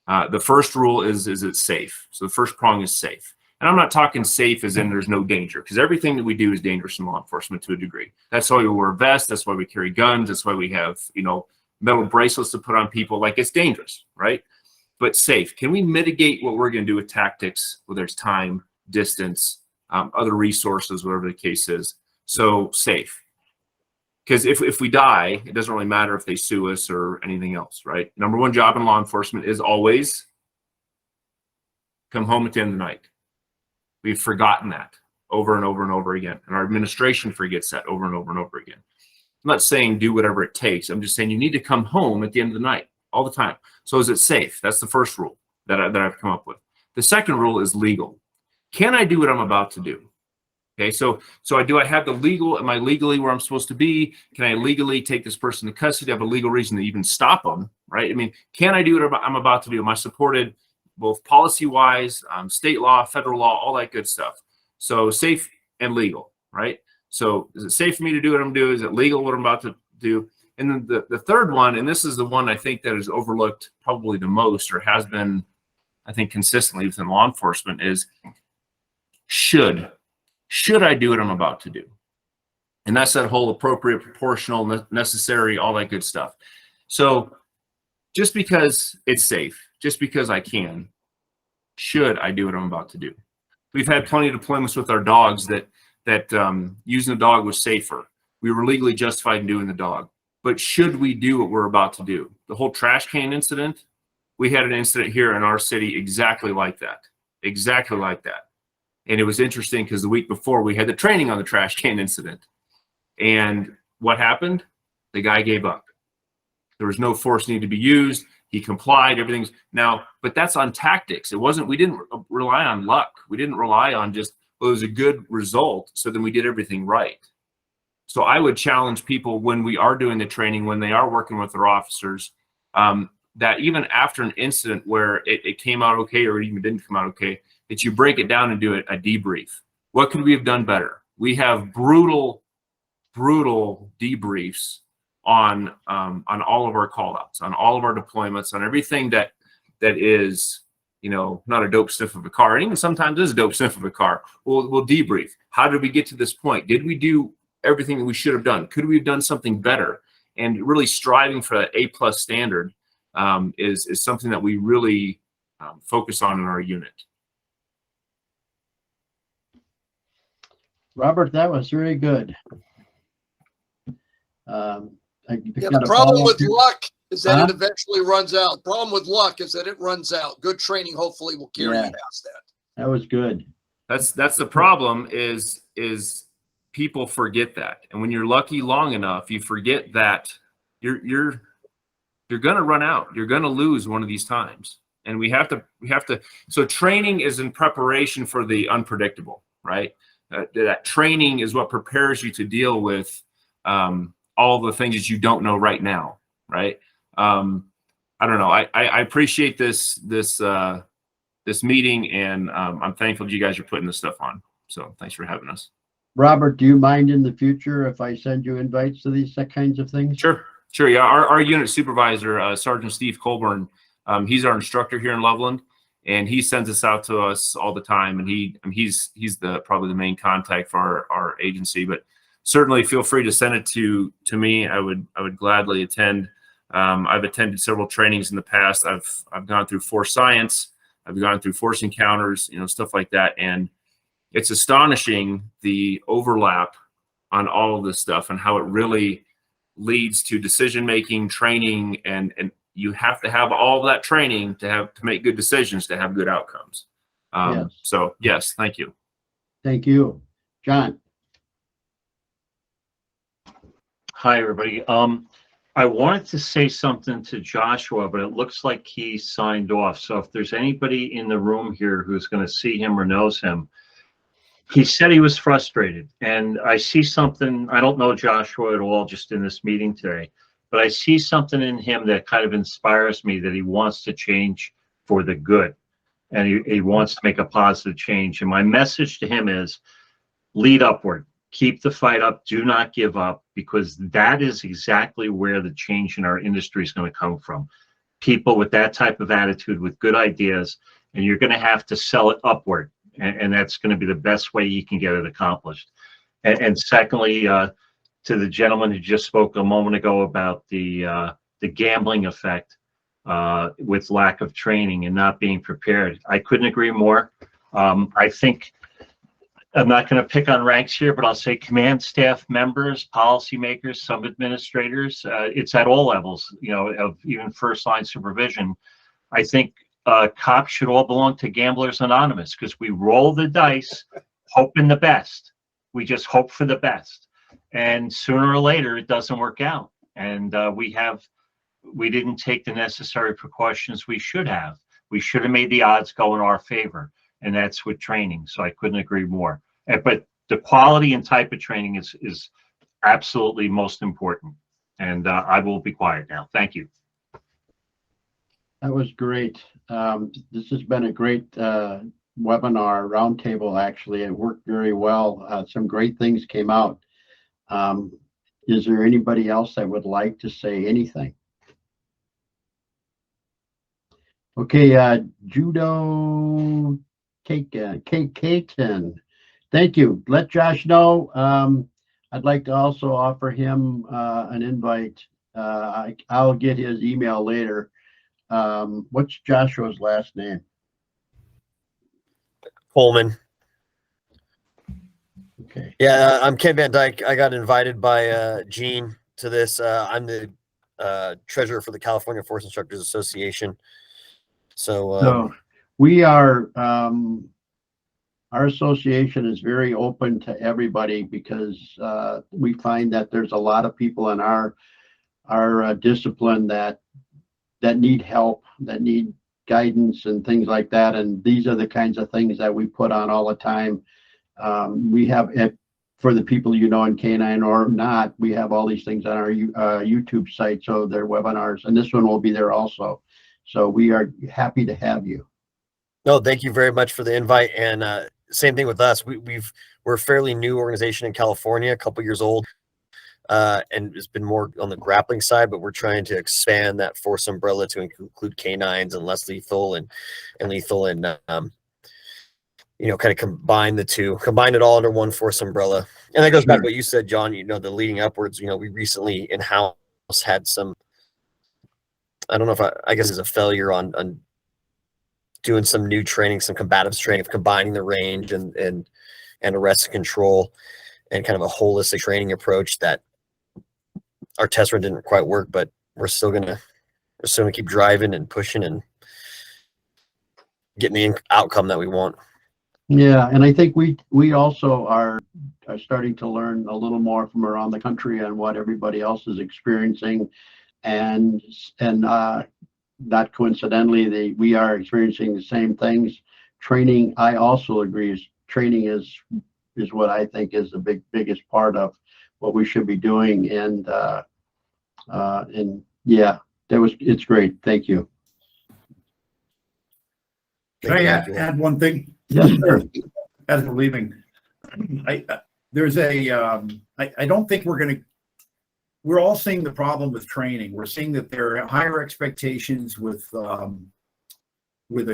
S11: The first rule is it's safe. So the first prong is safe. And I'm not talking safe as in there's no danger, because everything that we do is dangerous in law enforcement to a degree. That's why we wear vests. That's why we carry guns. That's why we have, metal bracelets to put on people. Like, it's dangerous, right? But safe. Can we mitigate what we're going to do with tactics, whether it's time, distance, other resources, whatever the case is? So safe. Because if we die, it doesn't really matter if they sue us or anything else, right? Number 1 job in law enforcement is always come home at the end of the night. We've forgotten that over and over and over again. And our administration forgets that over and over and over again. I'm not saying do whatever it takes. I'm just saying you need to come home at the end of the night all the time. So is it safe? That's the first rule that I've come up with. The second rule is legal. Can I do what I'm about to do? Okay, so do I have the legal, am I legally where I'm supposed to be? Can I legally take this person to custody? I have a legal reason to even stop them, right? I mean, can I do what I'm about to do? Am I supported both policy-wise, state law, federal law, all that good stuff? So safe and legal, right? So is it safe for me to do what I'm doing? Is it legal what I'm about to do? And then the third one, and this is the one I think that is overlooked probably the most, or has been, I think, consistently within law enforcement, is should I do what I'm about to do? And that's that whole appropriate, proportional, necessary, all that good stuff. So just because it's safe, just because I can, should I do what I'm about to do? We've had plenty of deployments with our dogs that using the dog was safer. We were legally justified in doing the dog. But should we do what we're about to do? The whole trash can incident, we had an incident here in our city exactly like that. Exactly like that. And it was interesting because the week before we had the training on the trash can incident. And what happened? The guy gave up. There was no force needed to be used. He complied, everything's now, but that's on tactics. It wasn't, we didn't rely on luck. We didn't rely on just, well, it was a good result, so then we did everything right. So I would challenge people when we are doing the training, when they are working with their officers, that even after an incident where it came out okay or even didn't come out okay, that you break it down and do a debrief. What could we have done better? We have brutal debriefs on all of our call outs, on all of our deployments, on everything that is, you know, not a dope sniff of a car, and even sometimes is a dope sniff of a car. We'll debrief. How did we get to this point? Did we do everything that we should have done? Could we have done something better? And really striving for that A+ standard is something that we really focus on in our unit.
S1: Robert, that was very good.
S3: Yeah, the problem with luck is that it eventually runs out. Problem with luck is that it runs out. Good training hopefully will carry you past that.
S1: That was good.
S11: That's the problem is people forget that. And when you're lucky long enough, you forget that you're going to run out. You're going to lose one of these times. And we have to, so training is in preparation for the unpredictable, right? That training is what prepares you to deal with all the things that you don't know right now, right? I don't know. I appreciate this meeting, and I'm thankful that you guys are putting this stuff on. So thanks for having us.
S1: Robert, do you mind in the future if I send you invites to these kinds of things?
S11: Sure. Yeah, our unit supervisor, Sergeant Steve Colburn, he's our instructor here in Loveland, and he sends us out to us all the time. And he's probably the main contact for our agency. But certainly feel free to send it to me. I would gladly attend. I've attended several trainings in the past. I've gone through force science. I've gone through force encounters, stuff like that. And it's astonishing the overlap on all of this stuff and how it really leads to decision-making, training, and you have to have all of that training to make good decisions, to have good outcomes.
S1: Yes.
S11: So yes, thank you.
S1: Thank you. John.
S7: Hi, everybody. I wanted to say something to Joshua, but it looks like he signed off. So if there's anybody in the room here who's going to see him or knows him, he said he was frustrated. And I see something, I don't know Joshua at all, just in this meeting today, but I see something in him that kind of inspires me that he wants to change for the good. And he wants to make a positive change. And my message to him is lead upward. Keep the fight up. Do not give up, because that is exactly where the change in our industry is going to come from. People with that type of attitude, with good ideas, and you're going to have to sell it upward. And that's going to be the best way you can get it accomplished. And secondly, to the gentleman who just spoke a moment ago about the gambling effect with lack of training and not being prepared, I couldn't agree more. I think, I'm not going to pick on ranks here, but I'll say command staff members, policymakers, some administrators, it's at all levels, of even first line supervision. I think cops should all belong to Gamblers Anonymous, because we roll the dice, hoping the best. We just hope for the best. And sooner or later, it doesn't work out. And we didn't take the necessary precautions we should have. We should have made the odds go in our favor. And that's with training. So I couldn't agree more. But the quality and type of training is absolutely most important. And I will be quiet now. Thank you.
S1: That was great. This has been a great webinar roundtable. Actually, it worked very well. Some great things came out. Is there anybody else that would like to say anything? Okay, Judo Katen. Thank you. Let Josh know. I'd like to also offer him an invite. I'll get his email later. What's Joshua's last name?
S12: Coleman.
S1: Okay.
S12: Yeah, I'm Ken Van Dyke. I got invited by Gene to this. I'm the treasurer for the California Force Instructors Association. So
S1: we are, our association is very open to everybody because we find that there's a lot of people in our discipline that need help, that need guidance and things like that. And these are the kinds of things that we put on all the time. We have it for the people you know in Canine or not. We have all these things on our YouTube site, so they're webinars, and this one will be there also. So we are happy to have you.
S12: no, thank you very much for the invite. And same thing with us. We're a fairly new organization in California, a couple years old, and it's been more on the grappling side. But we're trying to expand that force umbrella to include canines and less lethal and lethal, and kind of combine it all under one force umbrella. And that goes back to what you said, John. The leading upwards. We recently in-house had some. I don't know if I guess is a failure on doing some new training, some combatives training of combining the range and arrest and control and kind of a holistic training approach that our test run didn't quite work, but we're still gonna keep driving and pushing and getting the outcome that we want.
S1: Yeah, and I think we also are starting to learn a little more from around the country on what everybody else is experiencing. And not coincidentally, we are experiencing the same things. Training, I also agree, training is what I think is the biggest part of what we should be doing. And yeah, it's great. Thank you.
S2: Can I add one thing?
S1: Yes, sir.
S2: As we're leaving, I don't think we're all seeing the problem with training. We're seeing that there are higher expectations with a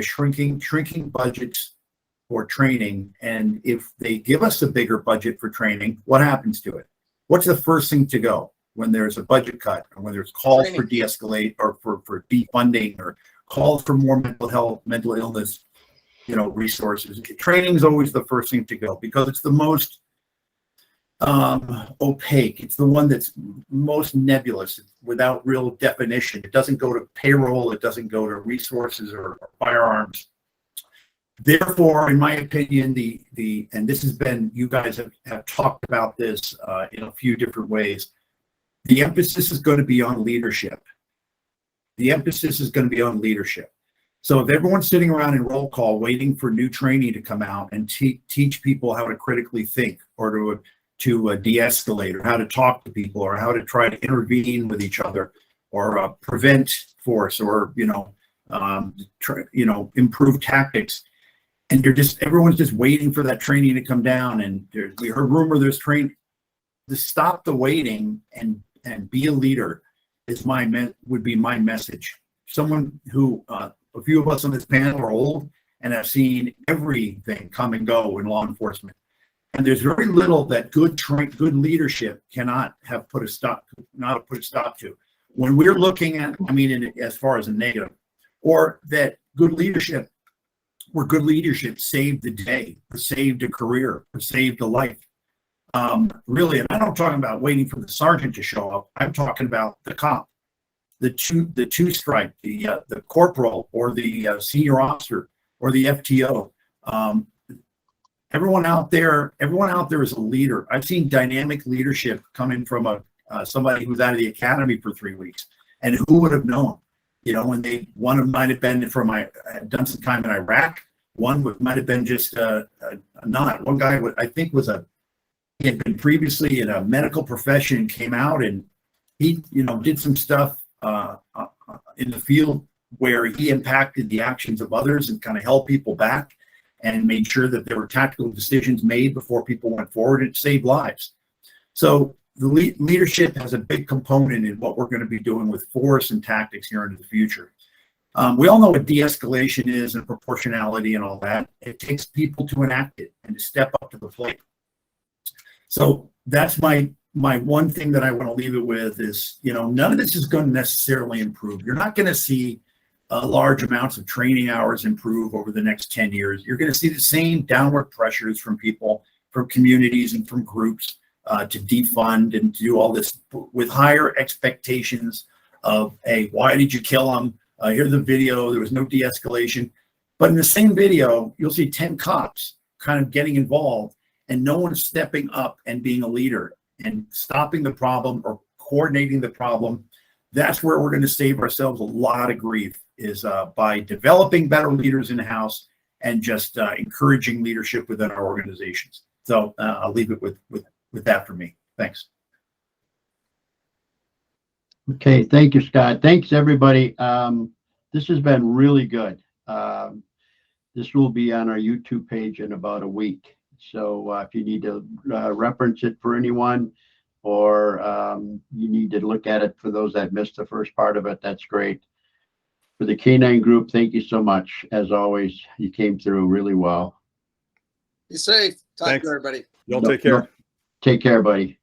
S2: shrinking budgets for training. And if they give us a bigger budget for training, what happens to it? What's the first thing to go when there's a budget cut, or when there's calls for de-escalate, or for defunding, or calls for more mental health, mental illness, resources? Training is always the first thing to go because it's the most opaque. It's the one that's most nebulous, without real definition. It doesn't go to payroll. It doesn't go to resources or firearms. Therefore, in my opinion, and this has been, you guys have talked about this in a few different ways. The emphasis is going to be on leadership. So if everyone's sitting around in roll call waiting for new training to come out and teach people how to critically think, or to de-escalate, or how to talk to people, or how to try to intervene with each other, or prevent force, or improve tactics, and everyone's just waiting for that training to come down. And we heard rumor there's training. To stop the waiting and be a leader would be my message. Someone who a few of us on this panel are old and have seen everything come and go in law enforcement. And there's very little that good leadership cannot have put a stop to. When we're looking at, as far as a negative, or that good leadership saved the day, or saved a career, or saved a life. Really, and I'm not talking about waiting for the sergeant to show up. I'm talking about the cop, the two strike, the corporal, or the senior officer, or the FTO. Everyone out there is a leader. I've seen dynamic leadership coming from somebody who's out of the academy for 3 weeks, and who would have known? One might have been had done some time in Iraq. One might have been just not. One guy he had been previously in a medical profession, came out, and he did some stuff in the field where he impacted the actions of others and kind of held people back. and made sure that there were tactical decisions made before people went forward and saved lives. So the leadership has a big component in what we're going to be doing with force and tactics here into the future. We all know what de-escalation is and proportionality and all that. It takes people to enact it and to step up to the plate. So that's my one thing that I want to leave it with is, you know, none of this is going to necessarily improve. You're not going to see large amounts of training hours improve over the next 10 years. You're going to see the same downward pressures from people, from communities and from groups to defund and to do all this with higher expectations of, hey, why did you kill them? Here's the video. There was no de-escalation. But in the same video, you'll see 10 cops kind of getting involved and no one stepping up and being a leader and stopping the problem or coordinating the problem. That's where we're going to save ourselves a lot of grief, is by developing better leaders in-house and just encouraging leadership within our organizations. So I'll leave it with that for me. Thanks.
S1: Okay, thank you, Scott. Thanks, everybody. This has been really good. This will be on our YouTube page in about a week. So if you need to reference it for anyone, or you need to look at it for those that missed the first part of it, that's great. For the K9 group, thank you so much. As always, you came through really well.
S3: Be safe. Talk
S5: Thanks.
S3: to everybody.
S5: Y'all take care.
S1: Take care, buddy.